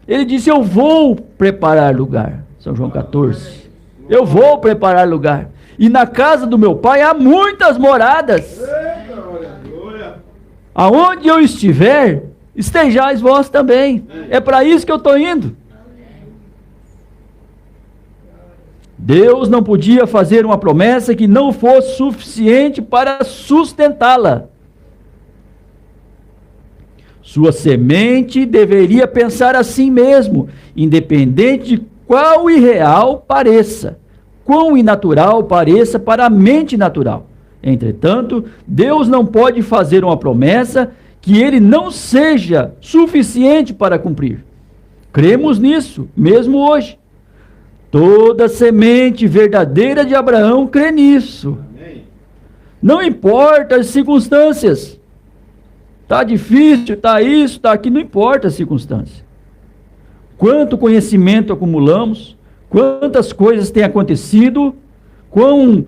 Ele disse: eu vou preparar lugar. São João 14. Eu vou preparar lugar. E na casa do meu pai há muitas moradas. Aonde eu estiver, estejais vós também. É para isso que eu estou indo. Deus não podia fazer uma promessa que não fosse suficiente para sustentá-la. Sua semente deveria pensar assim mesmo, independente de quão irreal pareça, quão inatural pareça para a mente natural. Entretanto, Deus não pode fazer uma promessa que ele não seja suficiente para cumprir. Cremos nisso, mesmo hoje. Toda semente verdadeira de Abraão crê nisso. Não importa as circunstâncias. Está difícil, está isso, está aqui, não importa as circunstâncias. Quanto conhecimento acumulamos, quantas coisas têm acontecido, quão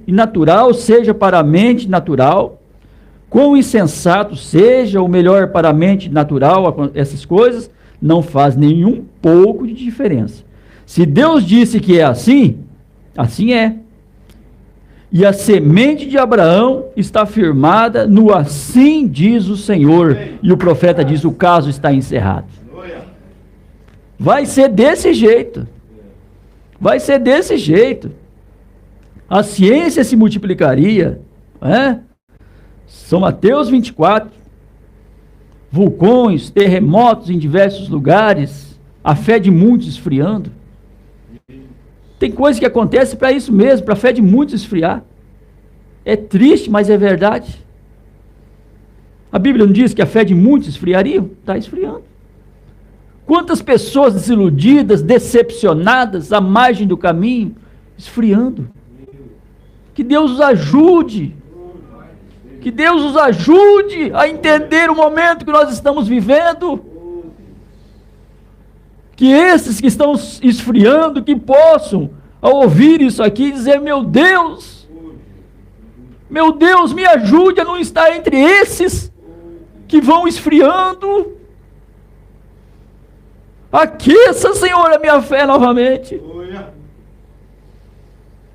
inatural seja para a mente natural, quão insensato seja, ou melhor, para a mente natural, essas coisas, não faz nenhum pouco de diferença. Se Deus disse que é assim, assim é. E a semente de Abraão está firmada no assim diz o Senhor. E o profeta diz: o caso está encerrado. Vai ser desse jeito. Vai ser desse jeito. A ciência se multiplicaria. São Mateus 24. Vulcões, terremotos em diversos lugares. A fé de muitos esfriando. Tem coisa que acontece para isso mesmo, para a fé de muitos esfriar. É triste, mas é verdade. A Bíblia não diz que a fé de muitos esfriaria? Está esfriando. Quantas pessoas desiludidas, decepcionadas, à margem do caminho, esfriando. Que Deus os ajude. Que Deus os ajude a entender o momento que nós estamos vivendo. Que esses que estão esfriando, que possam, ao ouvir isso aqui, dizer: meu Deus, me ajude a não estar entre esses que vão esfriando. Aqueça, Senhor, a minha fé novamente.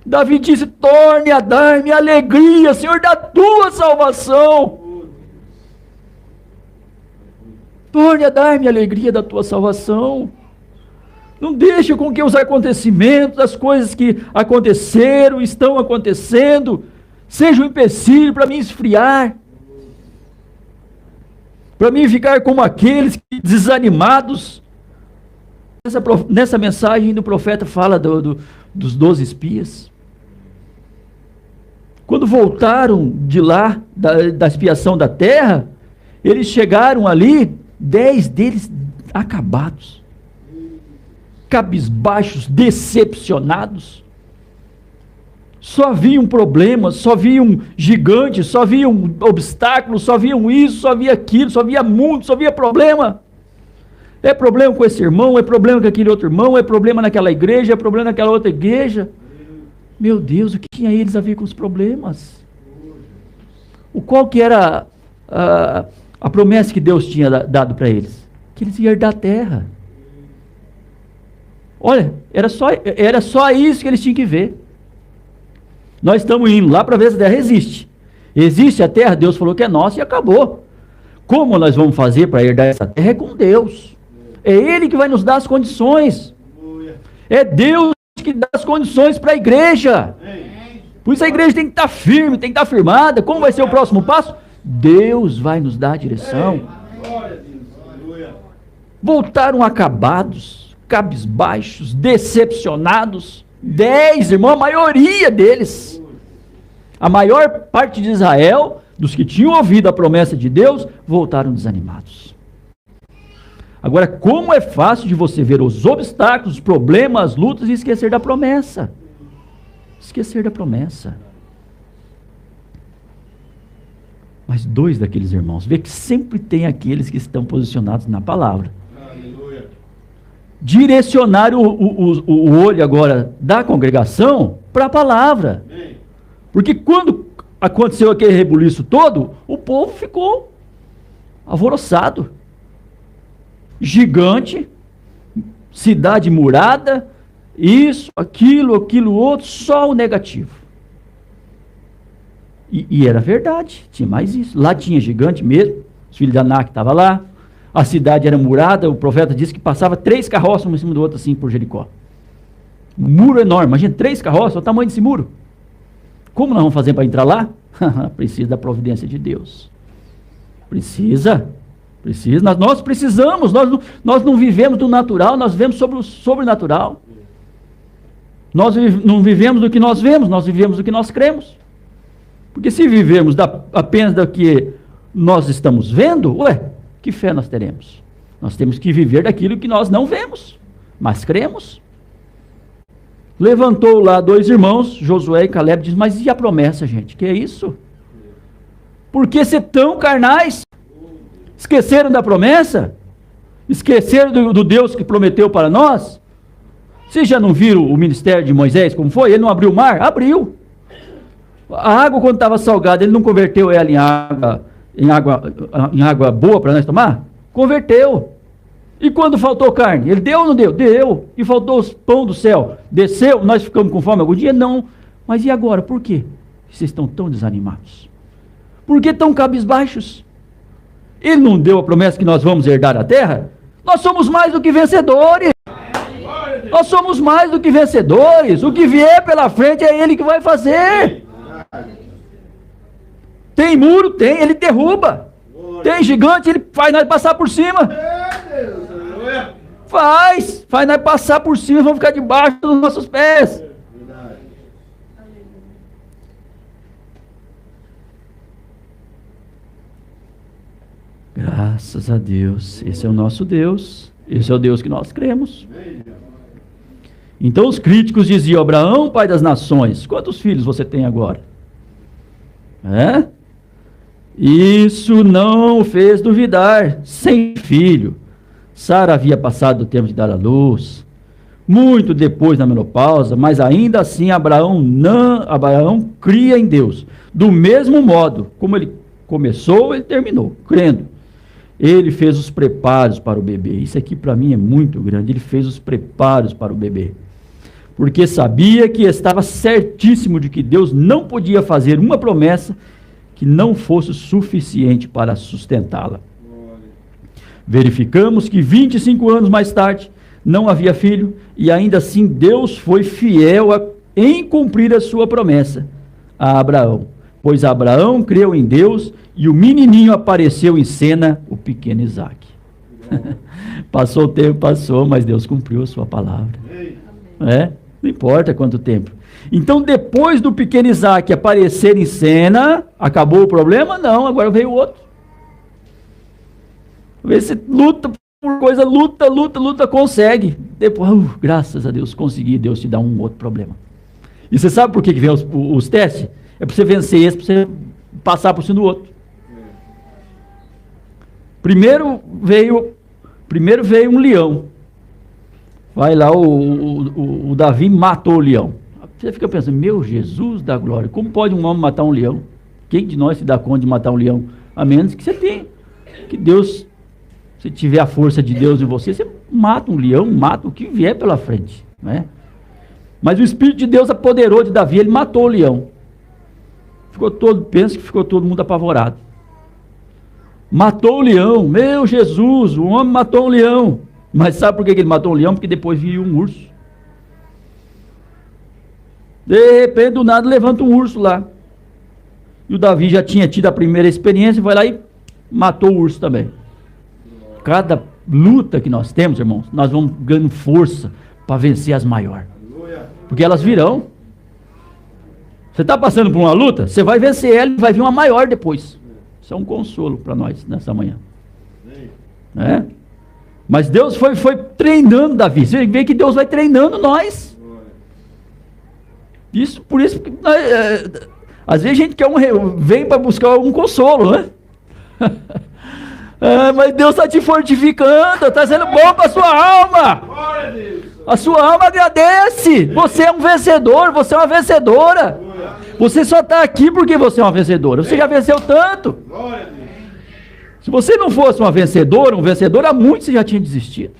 Davi disse: torne a dar-me alegria, Senhor, da tua salvação. Torne a dar-me alegria da tua salvação. Não deixe com que os acontecimentos, as coisas que aconteceram, estão acontecendo, sejam um empecilho para mim esfriar. Para mim ficar como aqueles desanimados. Nessa mensagem do profeta fala dos 12 espias. Quando voltaram de lá, da expiação da terra, eles chegaram ali, 10 deles acabados. Cabisbaixos, decepcionados. Só viam problemas, só viam gigantes, só viam obstáculos, só viam isso, só via aquilo, só via mundo, só via problema. É problema com esse irmão, é problema com aquele outro irmão, é problema naquela igreja, é problema naquela outra igreja. Meu Deus, o que tinha eles a ver com os problemas? Qual que era a promessa que Deus tinha dado para eles? Que eles iam herdar a terra. Olha, era só isso que eles tinham que ver. Nós estamos indo lá para ver se a terra existe. Existe a terra, Deus falou que é nossa e acabou. Como nós vamos fazer para herdar essa terra? É com Deus. É Ele que vai nos dar as condições. É Deus que dá as condições para a igreja. Por isso a igreja tem que estar firme, tem que estar firmada. Como vai ser o próximo passo? Deus vai nos dar a direção. Voltaram acabados, cabisbaixos, decepcionados. 10, irmão, a maioria deles. A maior parte de Israel, dos que tinham ouvido a promessa de Deus, voltaram desanimados. Agora, como é fácil de você ver os obstáculos, os problemas, as lutas e esquecer da promessa. Esquecer da promessa. Mas 2 daqueles irmãos, vê que sempre tem aqueles que estão posicionados na palavra. Aleluia. direcionar o olho agora da congregação para a palavra. Porque quando aconteceu aquele rebuliço todo, o povo ficou alvoroçado. Gigante, cidade murada, isso, aquilo outro, só o negativo. E era verdade, tinha mais isso. Lá tinha gigante mesmo, os filhos de Anak estavam lá, a cidade era murada, o profeta disse que passava 3 carroças um em cima do outro, assim, por Jericó. Um muro enorme, imagina, 3 carroças, o tamanho desse muro. Como nós vamos fazer para entrar lá? Precisa da providência de Deus. Precisa, nós precisamos, nós não vivemos do natural, nós vivemos sobre o sobrenatural. Nós não vivemos do que nós vemos, nós vivemos do que nós cremos. Porque se vivemos apenas do que nós estamos vendo, que fé nós teremos? Nós temos que viver daquilo que nós não vemos, mas cremos. Levantou lá 2 irmãos, Josué e Caleb, diz, mas e a promessa, gente? Que é isso? Por que ser tão carnais? Esqueceram da promessa? Esqueceram do Deus que prometeu para nós? Vocês já não viram o ministério de Moisés, como foi? Ele não abriu o mar? Abriu. A água, quando estava salgada, ele não converteu ela em água boa para nós tomar? Converteu. E quando faltou carne? Ele deu ou não deu? Deu. E faltou os pão do céu? Desceu? Nós ficamos com fome algum dia? Não. Mas e agora? Por quê? Vocês estão tão desanimados? Por que tão cabisbaixos? Ele não deu a promessa que nós vamos herdar a terra? Nós somos mais do que vencedores. Nós somos mais do que vencedores. O que vier pela frente é Ele que vai fazer. Tem muro? Tem. Ele derruba. Tem gigante? Ele faz nós passar por cima. Faz nós passar por cima e vamos ficar debaixo dos nossos pés. Graças a Deus, esse é o nosso Deus, esse é o Deus que nós cremos. Então os críticos diziam, Abraão, pai das nações, quantos filhos você tem agora? Isso não o fez duvidar, sem filho. Sara havia passado do tempo de dar à luz, muito depois da menopausa, mas ainda assim Abraão cria em Deus, do mesmo modo como ele começou, ele terminou, crendo. Ele fez os preparos para o bebê. Isso aqui para mim é muito grande. Ele fez os preparos para o bebê, porque sabia que estava certíssimo de que Deus não podia fazer uma promessa que não fosse suficiente para sustentá-la. Verificamos que 25 anos mais tarde não havia filho, e ainda assim Deus foi fiel em cumprir a sua promessa a Abraão, pois Abraão creu em Deus e o menininho apareceu em cena, o pequeno Isaac. Passou o tempo, passou, mas Deus cumpriu a sua palavra. Não importa quanto tempo. Então, depois do pequeno Isaac aparecer em cena, acabou o problema? Não, agora veio outro. Vê se luta por coisa, luta, consegue. Depois, graças a Deus, consegui, Deus te dá um outro problema. E você sabe por que vem os testes? É para você vencer esse, para você passar por cima do outro. Primeiro veio um leão. Vai lá, o Davi matou o leão. Você fica pensando, meu Jesus da glória, como pode um homem matar um leão? Quem de nós se dá conta de matar um leão? A menos que você tenha, que Deus, se tiver a força de Deus em você, você mata um leão, mata o que vier pela frente, né? Mas o Espírito de Deus apoderou de Davi, ele matou o leão. Pensa que ficou todo mundo apavorado. Matou o leão, meu Jesus, o homem matou um leão. Mas sabe por que ele matou um leão? Porque depois viu um urso. De repente, do nada, levanta um urso lá. E o Davi já tinha tido a primeira experiência, vai lá e matou o urso também. Cada luta que nós temos, irmãos, nós vamos ganhando força para vencer as maiores. Porque elas virão. Você está passando por uma luta, você vai vencer ela e vai vir uma maior depois. Isso é um consolo para nós nessa manhã. Mas Deus foi treinando Davi. Você vê que Deus vai treinando nós. Por isso que às vezes a gente vem para buscar um consolo, né? Mas Deus está te fortificando, está sendo bom para a sua alma. A sua alma agradece. Você é um vencedor, você é uma vencedora. Você só está aqui porque você é uma vencedora. Você já venceu tanto. Se você não fosse uma vencedora, um vencedor, há muito você já tinha desistido.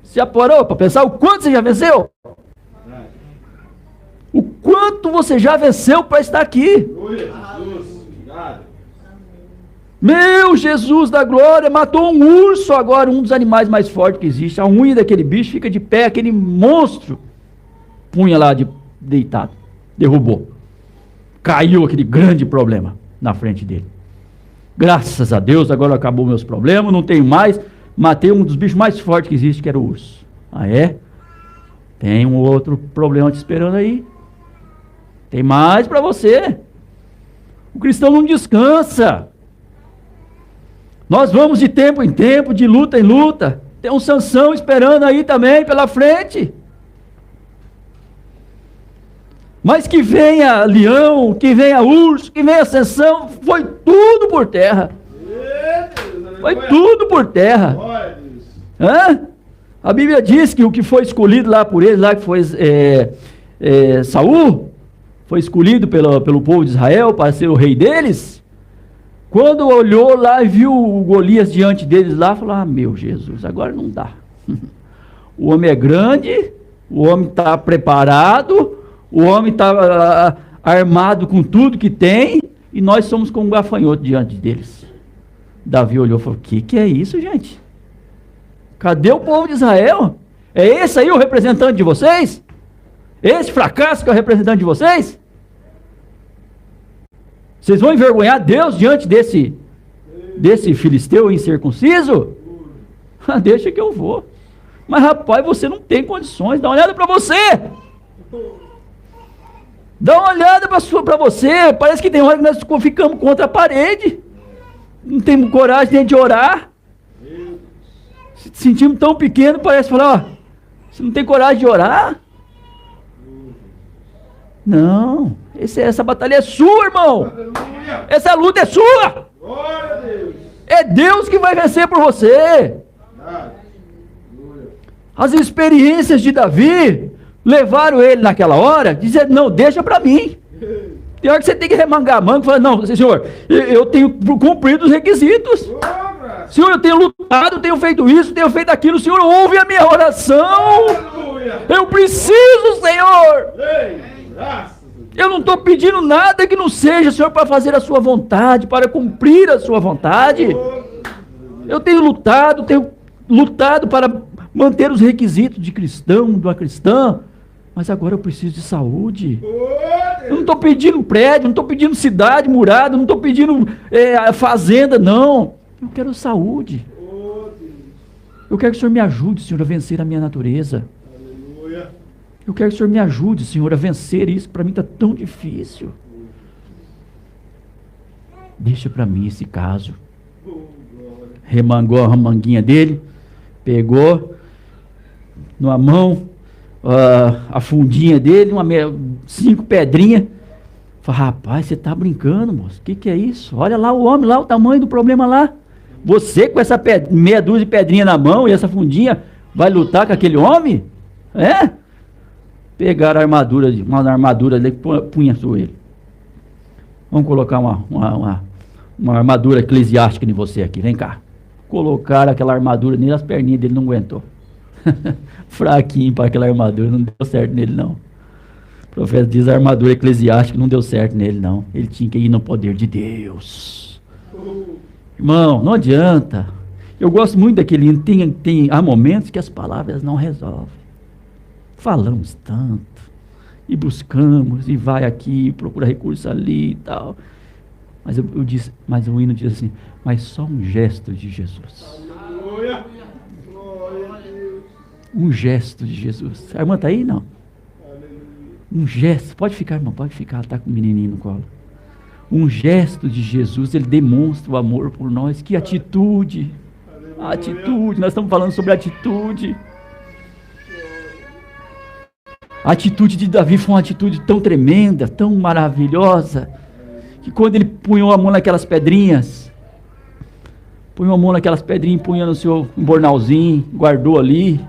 Você já parou para pensar o quanto você já venceu? O quanto você já venceu para estar aqui? Meu Jesus da glória, matou um urso agora, um dos animais mais fortes que existe. A unha daquele bicho fica de pé, aquele monstro. Punha lá deitado, derrubou. Caiu aquele grande problema na frente dele. Graças a Deus, agora acabou meus problemas, não tenho mais. Matei um dos bichos mais fortes que existe, que era o urso. Ah, é? Tem um outro problema te esperando aí. Tem mais para você. O cristão não descansa. Nós vamos de tempo em tempo, de luta em luta. Tem um Sansão esperando aí também pela frente. Mas que venha leão, que venha urso, que venha Sansão, foi tudo por terra. Foi tudo por terra. A Bíblia diz que o que foi escolhido lá por ele, lá que foi Saul, foi escolhido pelo povo de Israel para ser o rei deles. Quando olhou lá e viu o Golias diante deles lá, falou: meu Jesus, agora não dá. O homem é grande, o homem está preparado, o homem está armado com tudo que tem, e nós somos como um gafanhoto diante deles. Davi olhou e falou: que é isso, gente? Cadê o povo de Israel? É esse aí o representante de vocês? Esse fracasso que é o representante de vocês? Vocês vão envergonhar Deus diante desse filisteu incircunciso? Deixa que eu vou. Mas rapaz, você não tem condições. Dá uma olhada para você. Dá uma olhada para você. Parece que tem hora que nós ficamos contra a parede. Não temos coragem nem de orar. Se sentimos tão pequeno, parece falar: você não tem coragem de orar? Não. Essa batalha é sua, irmão. Aleluia. Essa luta é sua. Glória a Deus. É Deus que vai vencer por você. As experiências de Davi levaram ele naquela hora, dizendo: não, deixa para mim. Tem hora que você tem que remangar a manga e falar: não, Senhor, eu tenho cumprido os requisitos. Senhor, eu tenho lutado, tenho feito isso, tenho feito aquilo. Senhor, ouve a minha oração. Aleluia. Eu preciso, Senhor. Eu não estou pedindo nada que não seja, Senhor, para fazer a sua vontade, para cumprir a sua vontade. Eu tenho lutado para manter os requisitos de cristão, de uma cristã, mas agora eu preciso de saúde. Eu não estou pedindo prédio, não estou pedindo cidade murada, não estou pedindo fazenda, não. Eu quero saúde. Eu quero que o Senhor me ajude, Senhor, a vencer a minha natureza. Eu quero que o Senhor me ajude, Senhor, a vencer isso, para mim está tão difícil. Deixa para mim esse caso. Remangou a manguinha dele, pegou numa mão a fundinha dele, 5 pedrinhas. Falei: rapaz, você está brincando, moço? O que é isso? Olha lá o homem, lá o tamanho do problema lá. Você com essa meia dúzia de pedrinha na mão e essa fundinha vai lutar com aquele homem? É? Pegaram uma armadura ali, punha sobre ele. Vamos colocar uma armadura eclesiástica em você aqui, vem cá. Colocaram aquela armadura nele, as perninhas dele não aguentou. Fraquinho para aquela armadura, não deu certo nele não. O profeta diz: a armadura eclesiástica não deu certo nele não. Ele tinha que ir no poder de Deus. Irmão, não adianta. Eu gosto muito daquele hino. Há momentos que as palavras não resolvem. Falamos tanto, e buscamos, e vai aqui, procura recurso ali e tal. Mas o hino diz assim: mas só um gesto de Jesus. Aleluia. Um gesto de Jesus. A irmã está aí? Não? Um gesto. Pode ficar, irmão, pode ficar. Está com o menininho no colo. Um gesto de Jesus, ele demonstra o amor por nós. Que atitude. A atitude, nós estamos falando sobre atitude. A atitude de Davi foi uma atitude tão tremenda, tão maravilhosa, que quando ele punhou a mão naquelas pedrinhas, Põe uma mão naquelas pedrinhas, punha no seu bornalzinho, guardou ali.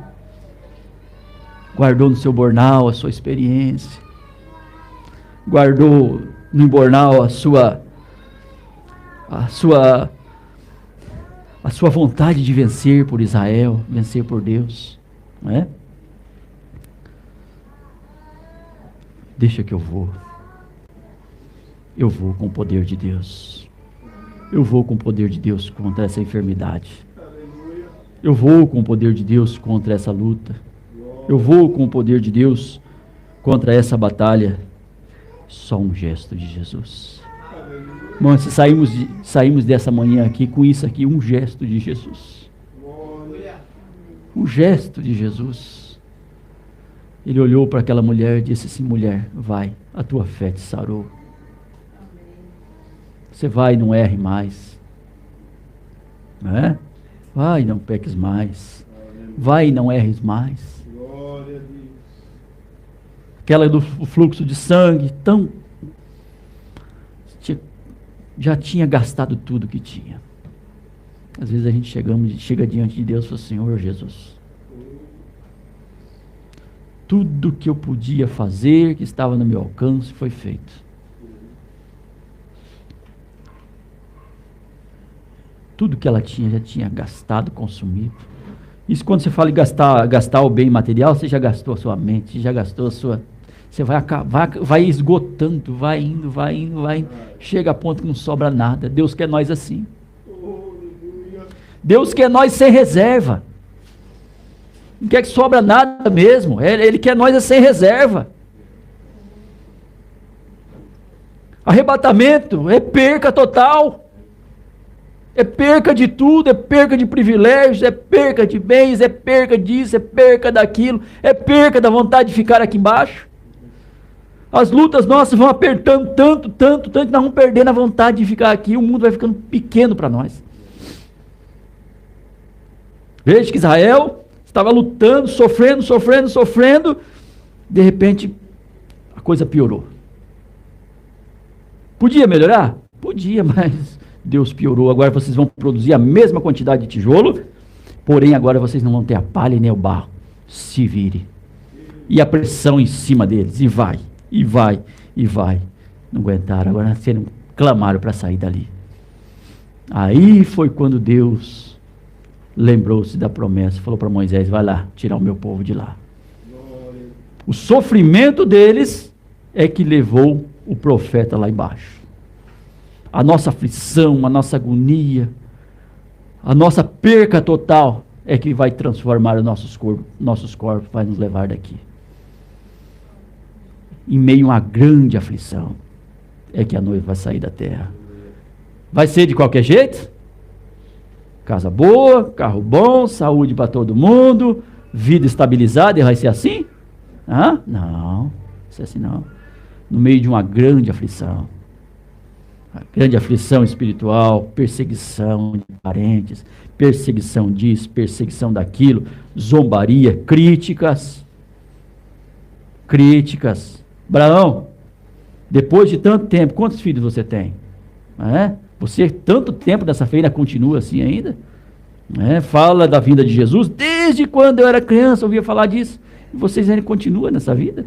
Guardou no seu bornal a sua experiência. Guardou no bornal a sua vontade de vencer por Israel, vencer por Deus, não é? Deixa que eu vou com o poder de Deus, eu vou com o poder de Deus contra essa enfermidade, eu vou com o poder de Deus contra essa luta, eu vou com o poder de Deus contra essa batalha. Só um gesto de Jesus. Irmãos, saímos dessa manhã aqui com isso aqui, um gesto de Jesus. Um gesto de Jesus. Ele olhou para aquela mulher e disse assim: mulher, vai, a tua fé te sarou. Você vai e não erre mais. Não é? Vai e não peques mais. Vai e não erres mais. Aquela do fluxo de sangue, já tinha gastado tudo que tinha. Às vezes a gente chega diante de Deus e fala: Senhor Jesus, tudo que eu podia fazer, que estava no meu alcance, foi feito. Tudo que ela tinha, já tinha gastado, consumido. Isso, quando você fala em gastar o bem material, você já gastou a sua mente, você já gastou a sua... Você vai esgotando, vai indo, chega a ponto que não sobra nada. Deus quer nós assim. Deus quer nós sem reserva. Não quer que sobra nada mesmo. Ele quer nós sem reserva. Arrebatamento é perca total. É perca de tudo, é perca de privilégios, é perca de bens, é perca disso, é perca daquilo, é perca da vontade de ficar aqui embaixo. As lutas nossas vão apertando tanto, nós vamos perdendo a vontade de ficar aqui, o mundo vai ficando pequeno para nós. Veja que Israel estava lutando, sofrendo, de repente a coisa piorou. Podia melhorar? Podia, mas Deus piorou. Agora vocês vão produzir a mesma quantidade de tijolo, porém agora vocês não vão ter a palha e nem o barro. Se vire. E a pressão em cima deles, e vai. Não aguentaram, agora clamaram para sair dali. Aí foi quando Deus lembrou-se da promessa, falou para Moisés: vai lá, tirar o meu povo de lá. O sofrimento deles é que levou o profeta lá embaixo. A nossa aflição, a nossa agonia, a nossa perca total é que vai transformar os nossos corpos, vai nos levar daqui. Em meio a uma grande aflição, é que a noiva vai sair da terra. Vai ser de qualquer jeito? Casa boa, carro bom, saúde para todo mundo, vida estabilizada, e vai ser assim? Não, não é assim não. No meio de uma grande aflição. A grande aflição espiritual, perseguição de parentes, perseguição disso, perseguição daquilo, zombaria, críticas. Abraão, depois de tanto tempo, quantos filhos você tem? Você, tanto tempo dessa feira, continua assim ainda? Fala da vinda de Jesus, desde quando eu era criança, eu ouvia falar disso, e vocês ainda continuam nessa vida?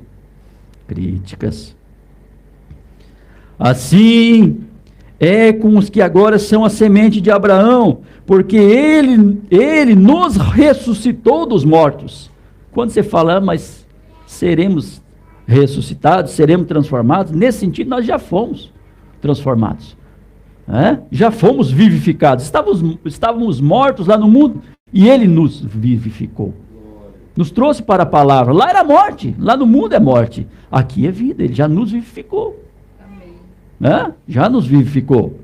Críticas. Assim é com os que agora são a semente de Abraão, porque ele nos ressuscitou dos mortos. Quando você fala, mas seremos ressuscitados, seremos transformados, nesse sentido nós já fomos transformados, já fomos vivificados, estávamos mortos lá no mundo, e Ele nos vivificou, nos trouxe para a palavra. Lá era morte, lá no mundo é morte, aqui é vida, Ele já nos vivificou. Já nos vivificou.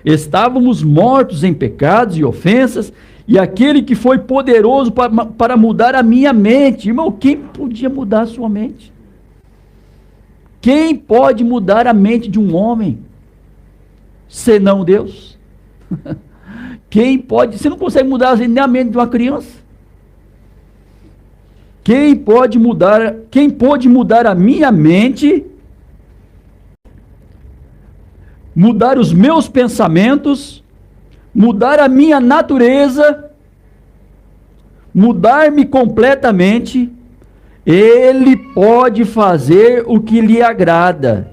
Estávamos mortos em pecados e ofensas, e aquele que foi poderoso para mudar a minha mente. Irmão, quem podia mudar a sua mente? Quem pode mudar a mente de um homem, senão Deus? Quem pode? Você não consegue mudar nem a mente de uma criança. Quem pode mudar a minha mente, mudar os meus pensamentos, mudar a minha natureza, mudar-me completamente, Ele pode fazer o que lhe agrada.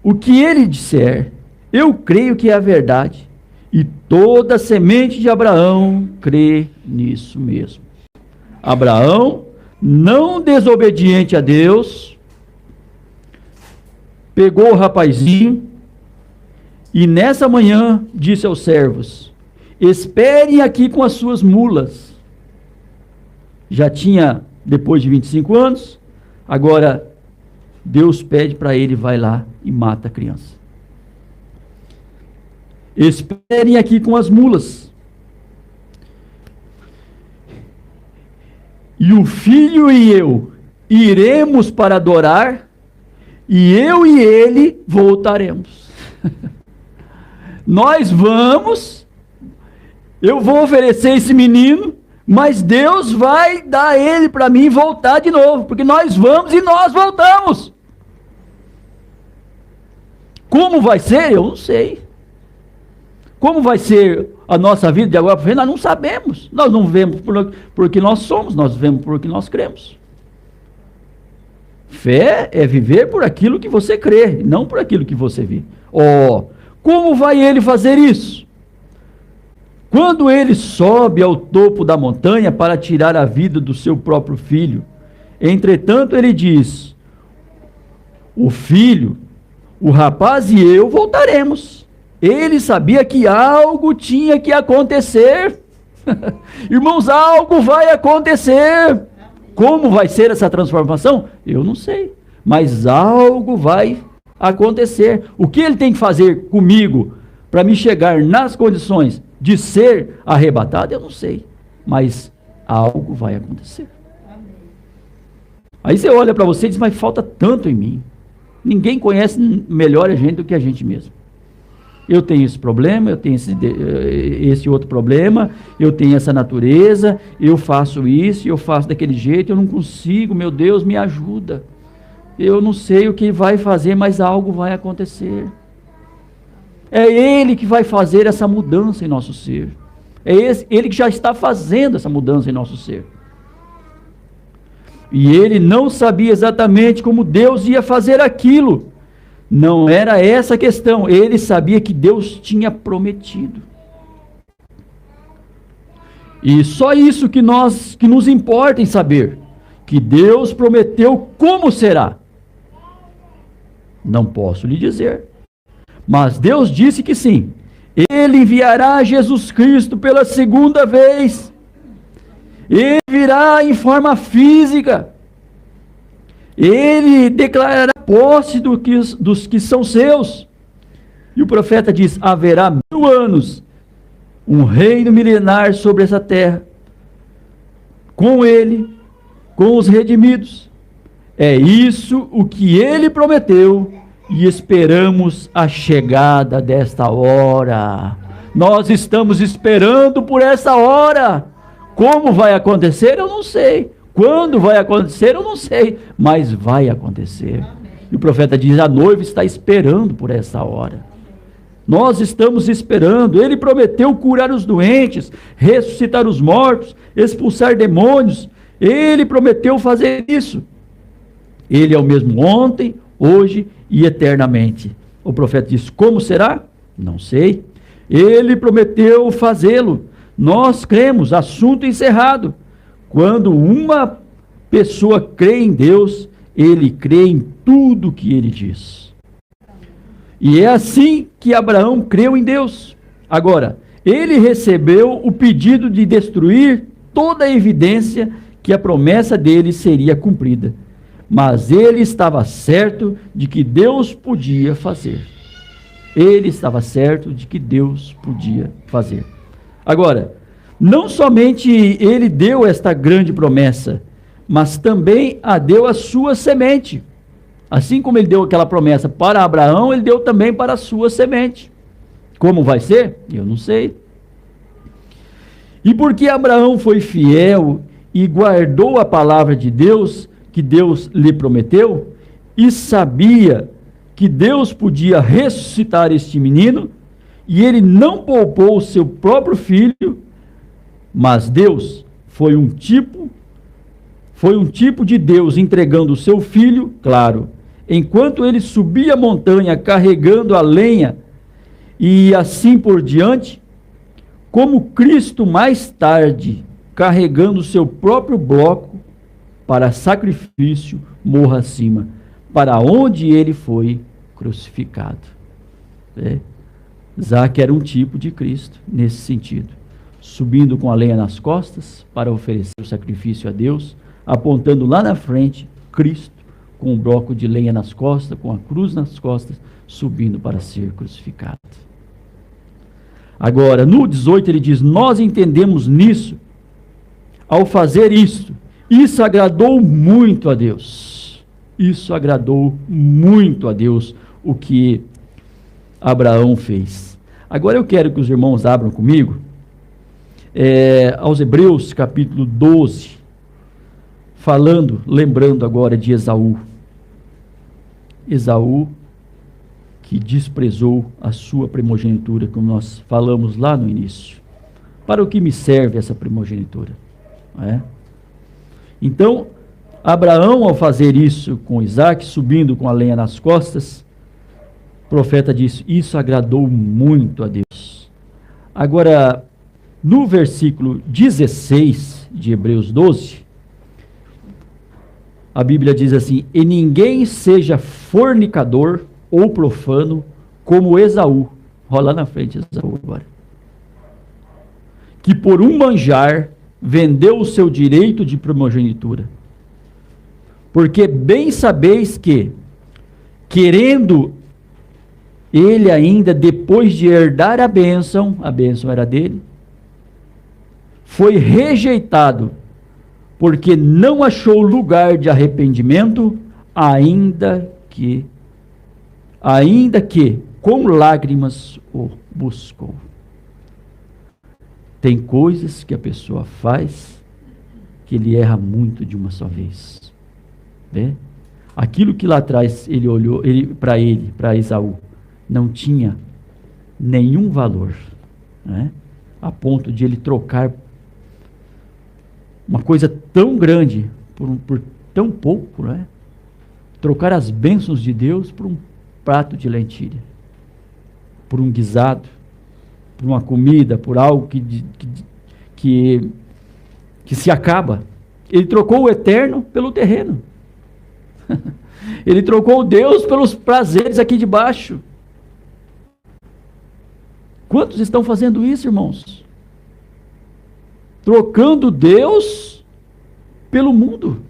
O que Ele disser, eu creio que é a verdade. E toda a semente de Abraão crê nisso mesmo. Abraão, não desobediente a Deus, pegou o rapazinho e nessa manhã disse aos servos: esperem aqui com as suas mulas. Já tinha, depois de 25 anos, agora Deus pede para ele, vai lá e mata a criança. Esperem aqui com as mulas. E o filho e eu iremos para adorar, e eu e ele voltaremos. Nós vamos, eu vou oferecer esse menino, mas Deus vai dar ele para mim voltar de novo, porque nós vamos e nós voltamos. Como vai ser? Eu não sei. Como vai ser a nossa vida de agora para frente? Nós não sabemos. Nós não vemos por que nós somos, nós vemos por que nós cremos. Fé é viver por aquilo que você crê, não por aquilo que você vê. Como vai ele fazer isso? Quando ele sobe ao topo da montanha para tirar a vida do seu próprio filho, entretanto ele diz: o filho, o rapaz e eu voltaremos. Ele sabia que algo tinha que acontecer. Irmãos, algo vai acontecer. Como vai ser essa transformação? Eu não sei. Mas algo vai acontecer. O que ele tem que fazer comigo para me chegar nas condições de ser arrebatado? Eu não sei. Mas algo vai acontecer. Aí você olha para você e diz: mas falta tanto em mim. Ninguém conhece melhor a gente do que a gente mesmo. Eu tenho esse problema, eu tenho esse outro problema, eu tenho essa natureza, eu faço isso, eu faço daquele jeito, eu não consigo, meu Deus, me ajuda. Eu não sei o que vai fazer, mas algo vai acontecer. É Ele que vai fazer essa mudança em nosso ser. É Ele que já está fazendo essa mudança em nosso ser. E ele não sabia exatamente como Deus ia fazer aquilo. Não era essa a questão. Ele sabia que Deus tinha prometido. E só isso que nos importa em saber. Que Deus prometeu. Como será? Não posso lhe dizer. Mas Deus disse que sim. Ele enviará Jesus Cristo pela segunda vez. Ele virá em forma física. Ele declarará posse dos que são seus. E o profeta diz: haverá 1000 anos, um reino milenar sobre essa terra, com ele, com os redimidos. É isso o que ele prometeu, e esperamos a chegada desta hora. Nós estamos esperando por essa hora. Como vai acontecer, eu não sei. Quando vai acontecer, eu não sei. Mas vai acontecer. E o profeta diz: a noiva está esperando por essa hora. Nós estamos esperando. Ele prometeu curar os doentes, ressuscitar os mortos, expulsar demônios. Ele prometeu fazer isso. Ele é o mesmo ontem, hoje e eternamente. O profeta diz: como será? Não sei. Ele prometeu fazê-lo. Nós cremos, assunto encerrado. Quando uma pessoa crê em Deus, ele crê em tudo que ele diz. E é assim que Abraão creu em Deus. Agora, ele recebeu o pedido de destruir toda a evidência que a promessa dele seria cumprida. Mas ele estava certo de que Deus podia fazer. Ele estava certo de que Deus podia fazer. Agora, não somente ele deu esta grande promessa, mas também a deu a sua semente. Assim como ele deu aquela promessa para Abraão, ele deu também para a sua semente. Como vai ser? Eu não sei. E porque Abraão foi fiel e guardou a palavra de Deus, que Deus lhe prometeu, e sabia que Deus podia ressuscitar este menino, e ele não poupou o seu próprio filho, mas Deus foi um tipo de Deus entregando o seu filho, claro, enquanto ele subia a montanha carregando a lenha e assim por diante, como Cristo mais tarde, carregando o seu próprio bloco para sacrifício, morra acima, para onde ele foi crucificado. Isaac era um tipo de Cristo nesse sentido, subindo com a lenha nas costas para oferecer o sacrifício a Deus, apontando lá na frente Cristo com um bloco de lenha nas costas, com a cruz nas costas, subindo para ser crucificado. Agora, no 18 ele diz: nós entendemos nisso, ao fazer isso agradou muito a Deus. Isso agradou muito a Deus, o que Abraão fez. Agora eu quero que os irmãos abram comigo aos Hebreus capítulo 12, lembrando agora de Esaú. Esaú, que desprezou a sua primogenitura, como nós falamos lá no início. Para o que me serve essa primogenitura? Então, Abraão, ao fazer isso com Isaac, subindo com a lenha nas costas, o profeta disse: isso agradou muito a Deus. Agora, no versículo 16 de Hebreus 12, a Bíblia diz assim: e ninguém seja fornicador ou profano como Esaú. Olha lá na frente Esaú agora. Que por um manjar vendeu o seu direito de primogenitura. Porque bem sabeis que, querendo ele ainda depois de herdar a bênção era dele, foi rejeitado, porque não achou lugar de arrependimento, ainda que com lágrimas o buscou. Tem coisas que a pessoa faz que ele erra muito de uma só vez. Aquilo que lá atrás ele olhou, para Esaú, não tinha nenhum valor, a ponto de ele trocar uma coisa tão grande por tão pouco, trocar as bênçãos de Deus por um prato de lentilha, por um guisado, por uma comida, por algo que se acaba. Ele trocou o eterno pelo terreno. Ele trocou Deus pelos prazeres aqui de baixo. Quantos estão fazendo isso, irmãos? Trocando Deus pelo mundo.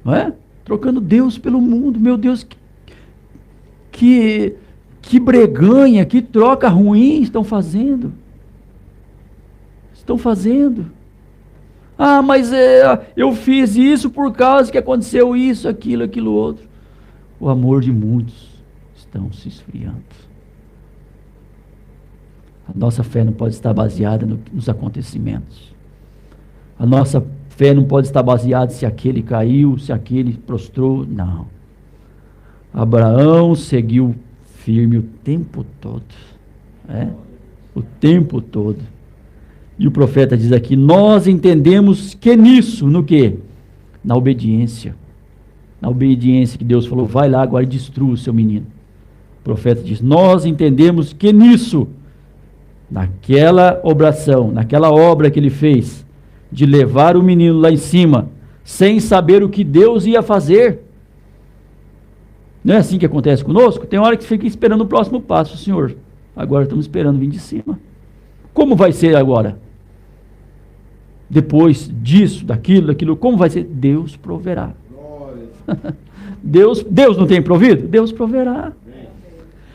Não é? Trocando Deus pelo mundo. Meu Deus, que breganha, que troca ruim estão fazendo. Ah, mas eu fiz isso por causa que aconteceu isso, aquilo outro. O amor de muitos estão se esfriando. A nossa fé não pode estar baseada nos acontecimentos. A nossa fé não pode estar baseada se aquele caiu, se aquele prostrou. Não. Abraão seguiu firme o tempo todo. O tempo todo. E o profeta diz aqui: nós entendemos que nisso, no quê? Na obediência. Na obediência que Deus falou: vai lá agora e destrua o seu menino. O profeta diz: nós entendemos que nisso, naquela obração, naquela obra que ele fez, de levar o menino lá em cima, sem saber o que Deus ia fazer. Não é assim que acontece conosco? Tem hora que fica esperando o próximo passo. Senhor, agora estamos esperando vir de cima. Como vai ser agora? Depois disso, daquilo, como vai ser? Deus proverá. Deus não tem provido? Deus proverá.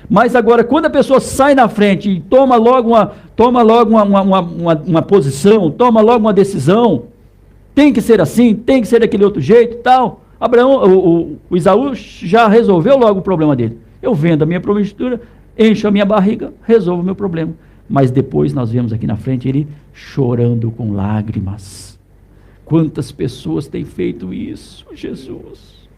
Mas agora, quando a pessoa sai na frente e toma logo uma posição, toma logo uma decisão, tem que ser assim, tem que ser daquele outro jeito e tal. O Esaú já resolveu logo o problema dele. Eu vendo a minha primogenitura, encho a minha barriga, resolvo o meu problema. Mas depois nós vemos aqui na frente ele chorando com lágrimas. Quantas pessoas têm feito isso, Jesus?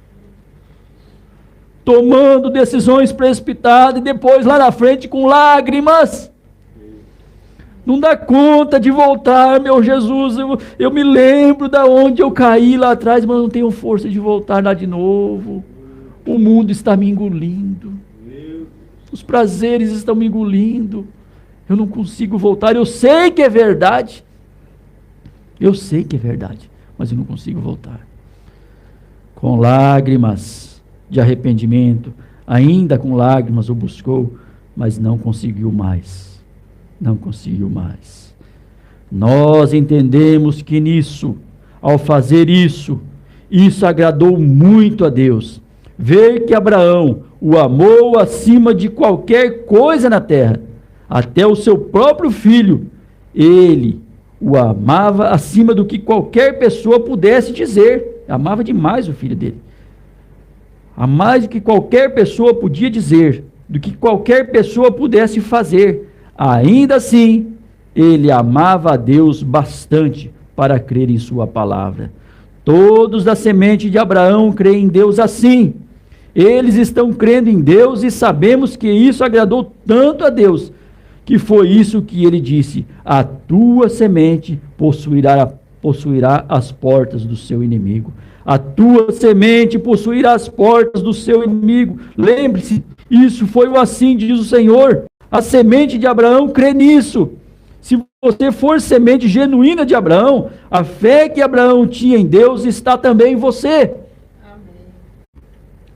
tomando decisões precipitadas e depois lá na frente com lágrimas. Não dá conta de voltar, meu Jesus. Eu me lembro da onde eu caí lá atrás, mas não tenho força de voltar lá de novo. O mundo está me engolindo. Os prazeres estão me engolindo. Eu não consigo voltar. Eu sei que é verdade. Eu sei que é verdade, mas eu não consigo voltar. Com lágrimas de arrependimento, ainda com lágrimas o buscou, mas não conseguiu mais. Não conseguiu mais. Nós entendemos que nisso, ao fazer isso agradou muito a Deus. Ver que Abraão o amou acima de qualquer coisa na terra, até o seu próprio filho, ele o amava acima do que qualquer pessoa pudesse dizer. Amava demais o filho dele. A mais do que qualquer pessoa podia dizer, do que qualquer pessoa pudesse fazer. Ainda assim, ele amava a Deus bastante para crer em sua palavra. Todos da semente de Abraão creem em Deus assim. Eles estão crendo em Deus e sabemos que isso agradou tanto a Deus, que foi isso que ele disse: a tua semente possuirá as portas do seu inimigo. A tua semente possuirá as portas do seu inimigo. Lembre-se, isso foi o assim, diz o Senhor. A semente de Abraão crê nisso. Se você for semente genuína de Abraão, a fé que Abraão tinha em Deus está também em você. Amém.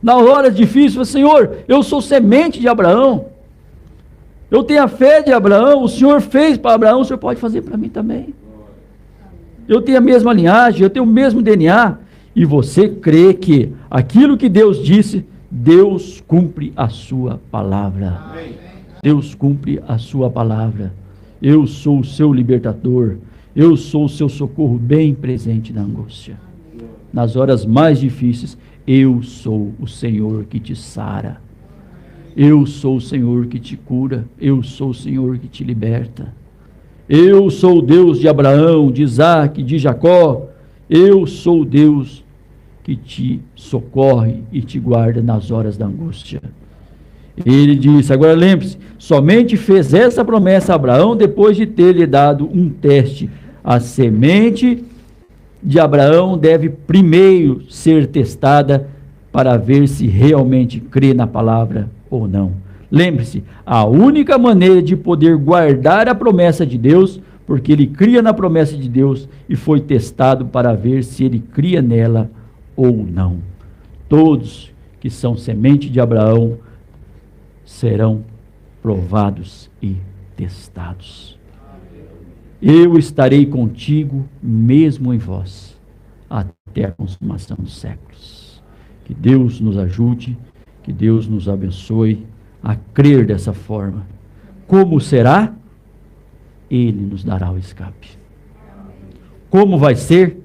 Na hora difícil, Senhor, eu sou semente de Abraão. Eu tenho a fé de Abraão. O Senhor fez para Abraão, o Senhor pode fazer para mim também. Eu tenho a mesma linhagem, eu tenho o mesmo DNA. E você crê que aquilo que Deus disse, Deus cumpre a sua palavra. Amém. Deus cumpre a sua palavra. Eu sou o seu libertador. Eu sou o seu socorro bem presente na angústia. Nas horas mais difíceis, eu sou o Senhor que te sara. Eu sou o Senhor que te cura. Eu sou o Senhor que te liberta. Eu sou o Deus de Abraão, de Isaac, de Jacó. Eu sou o Deus que te socorre e te guarda nas horas da angústia. Ele disse, agora lembre-se, somente fez essa promessa a Abraão depois de ter lhe dado um teste. A semente de Abraão deve primeiro ser testada para ver se realmente crê na palavra ou não. Lembre-se, a única maneira de poder guardar a promessa de Deus, porque ele cria na promessa de Deus e foi testado para ver se ele cria nela ou não. Todos que são semente de Abraão serão provados e testados. Eu estarei contigo, mesmo em vós, até a consumação dos séculos. Que Deus nos ajude, que Deus nos abençoe a crer dessa forma. Como será? Ele nos dará o escape. Como vai ser?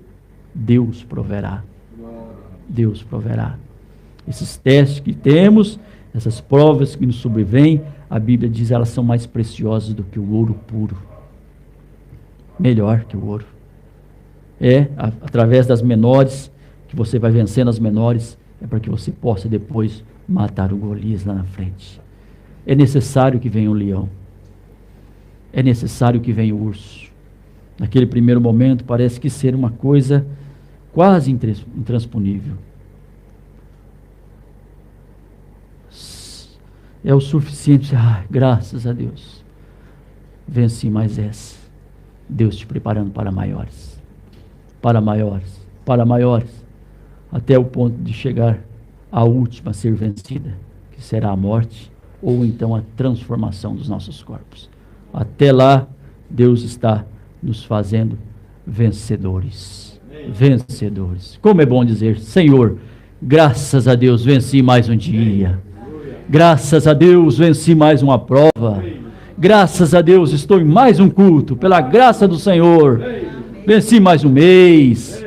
Deus proverá. Deus proverá. Esses testes que temos, essas provas que nos sobrevêm, a Bíblia diz, elas são mais preciosas do que o ouro puro. Melhor que o ouro. Através das menores, que você vai vencendo as menores, é para que você possa depois matar o Golias lá na frente. É necessário que venha o leão. É necessário que venha o urso. Naquele primeiro momento parece que ser uma coisa quase intransponível. É o suficiente, graças a Deus, venci mais essa. Deus te preparando para maiores, para maiores, para maiores, até o ponto de chegar à última a ser vencida, que será a morte, ou então a transformação dos nossos corpos. Até lá, Deus está nos fazendo vencedores. Vencedores. Como é bom dizer, Senhor, graças a Deus venci mais um dia. Graças a Deus venci mais uma prova. Graças a Deus estou em mais um culto. Pela graça do Senhor, venci mais um mês.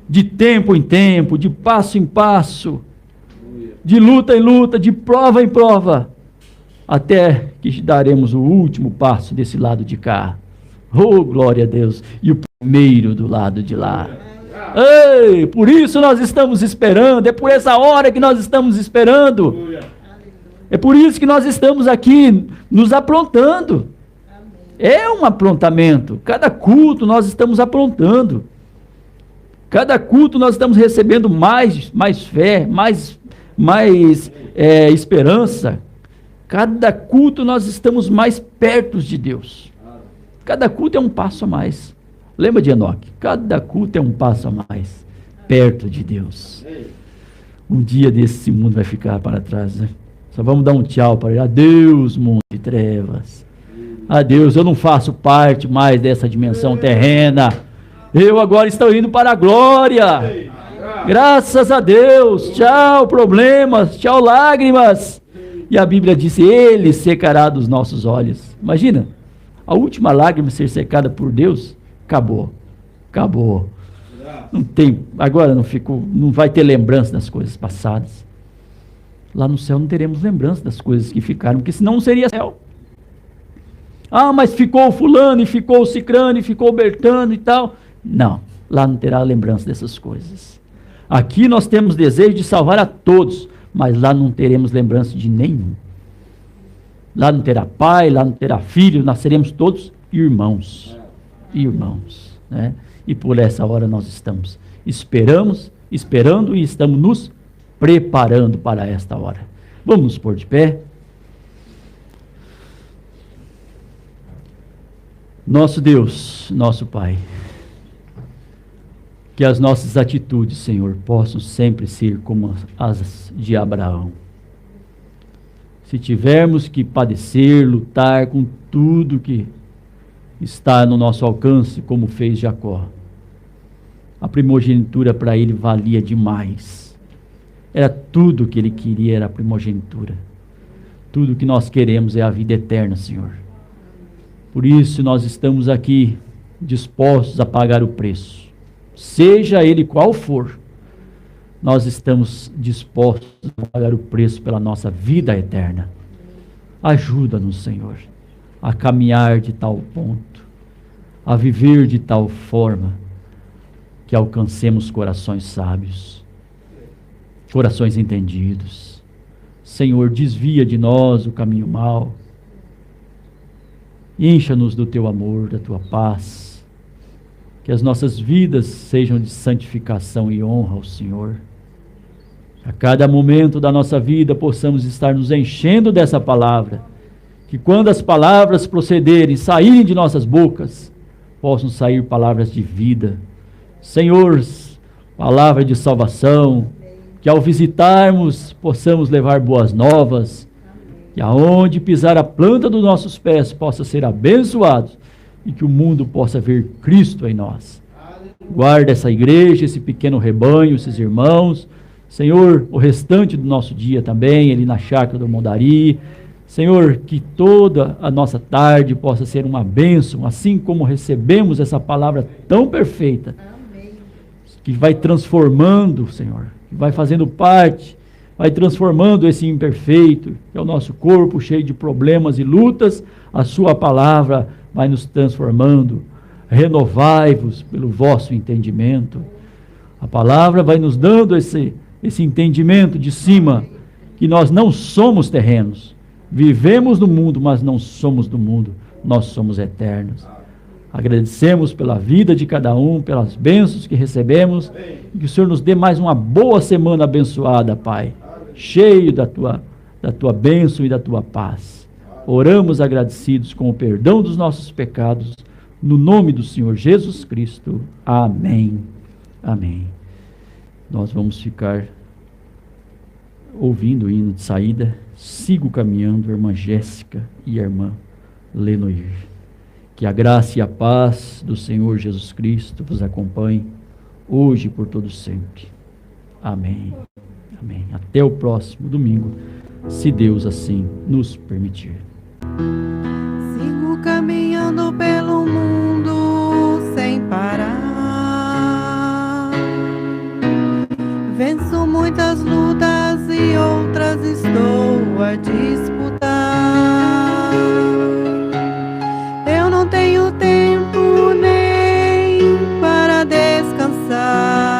De tempo em tempo, de passo em passo, de luta em luta, de prova em prova, até que daremos o último passo desse lado de cá. Oh, glória a Deus! E o primeiro do lado de lá. Ei, por isso nós estamos esperando, é por essa hora que nós estamos esperando. É por isso que nós estamos aqui nos aprontando. É um aprontamento. Cada culto nós estamos aprontando. Cada culto nós estamos recebendo mais fé, mais esperança. Cada culto nós estamos mais perto de Deus. Cada culto é um passo a mais. Lembra de Enoque? Cada culto é um passo a mais perto de Deus. Um dia desse mundo vai ficar para trás, né? Só vamos dar um tchau para ele. Adeus, mundo de trevas. Adeus, eu não faço parte mais dessa dimensão terrena. Eu agora estou indo para a glória. Graças a Deus. Tchau, problemas. Tchau, lágrimas. E a Bíblia diz: Ele secará dos nossos olhos. Imagina, a última lágrima ser secada por Deus. Acabou. Acabou. Não tem, agora não vai ter lembrança das coisas passadas. Lá no céu não teremos lembrança das coisas que ficaram, porque senão não seria céu. Ah, mas ficou o fulano, e ficou o cicrano, e ficou o bertano e tal. Não, lá não terá lembrança dessas coisas. Aqui nós temos desejo de salvar a todos, mas lá não teremos lembrança de nenhum. Lá não terá pai, lá não terá filho, nós seremos todos irmãos. Irmãos, né? E por essa hora nós estamos esperando e estamos nos preparando para esta hora. Vamos nos pôr de pé. Nosso Deus, nosso Pai, que as nossas atitudes, Senhor, possam sempre ser como as de Abraão. Se tivermos que padecer, lutar com tudo que está no nosso alcance, como fez Jacó, a primogenitura para ele valia demais. Era tudo que ele queria, era a primogenitura. Tudo que nós queremos é a vida eterna, Senhor. Por isso nós estamos aqui dispostos a pagar o preço, seja ele qual for. Nós estamos dispostos a pagar o preço pela nossa vida eterna. Ajuda-nos, Senhor, a caminhar de tal ponto, a viver de tal forma, que alcancemos corações sábios, corações entendidos. Senhor, desvia de nós o caminho mau, encha-nos do teu amor, da tua paz, que as nossas vidas sejam de santificação e honra ao Senhor. A cada momento da nossa vida possamos estar nos enchendo dessa palavra, que quando as palavras procederem, saírem de nossas bocas, possam sair palavras de vida. Senhor, palavra de salvação, que ao visitarmos possamos levar boas novas, que aonde pisar a planta dos nossos pés possa ser abençoado e que o mundo possa ver Cristo em nós. Guarda essa igreja, esse pequeno rebanho, esses irmãos. Senhor, o restante do nosso dia também, ali na chácara do Mondari. Senhor, que toda a nossa tarde possa ser uma bênção, assim como recebemos essa palavra tão perfeita, que vai transformando, Senhor, que vai fazendo parte, vai transformando esse imperfeito, que é o nosso corpo cheio de problemas e lutas. A sua palavra vai nos transformando. Renovai-vos pelo vosso entendimento. A palavra vai nos dando esse entendimento de cima, que nós não somos terrenos, vivemos no mundo, mas não somos do mundo, nós somos eternos. Agradecemos pela vida de cada um, pelas bênçãos que recebemos, e que o Senhor nos dê mais uma boa semana abençoada, Pai, cheio da tua bênção e da tua paz. Oramos agradecidos com o perdão dos nossos pecados, no nome do Senhor Jesus Cristo. Amém. Amém. Nós vamos ficar ouvindo o hino de saída. Sigo caminhando, irmã Jéssica e a irmã Lenoir. Que a graça e a paz do Senhor Jesus Cristo vos acompanhe hoje e por todo sempre. Amém. Amém. Até o próximo domingo, se Deus assim nos permitir. Sigo caminhando pelo mundo sem parar. Venço muitas lutas e outras estou a disputar. Eu não tenho tempo nem para descansar.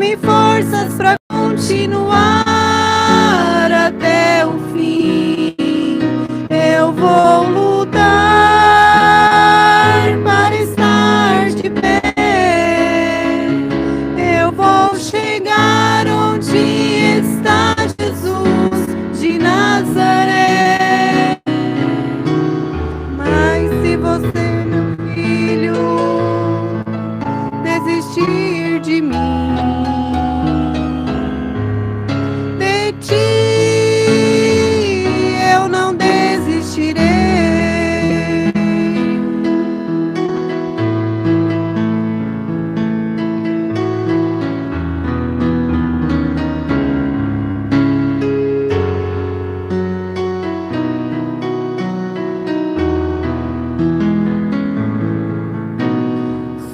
dá-me forças para continuar até o fim. Eu vou lutar para estar de pé. Eu vou chegar onde está Jesus de Nazaré. Mas se você, meu filho, desistir de mim, de ti eu não desistirei.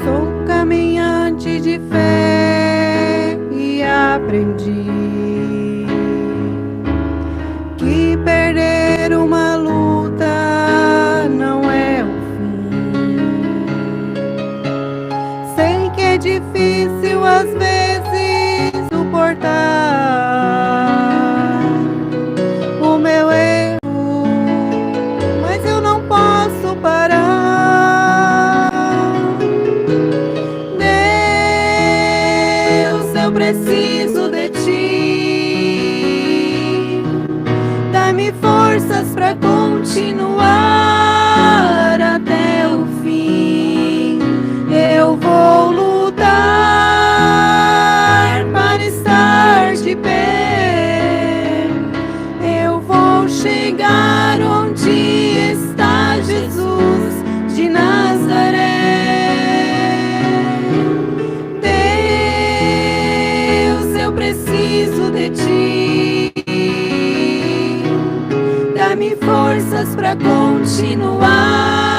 Sou caminhante de fé e aprendi que perder uma luta não é o fim. Sei que é difícil às vezes suportar o meu erro, mas eu não posso parar. Deus, eu preciso de ti. Dá-me forças para continuar até o fim. Eu vou lutar para estar de pé. Eu vou chegar onde está Jesus de Nazaré. Deus, eu preciso de ti. Dá-me forças para continuar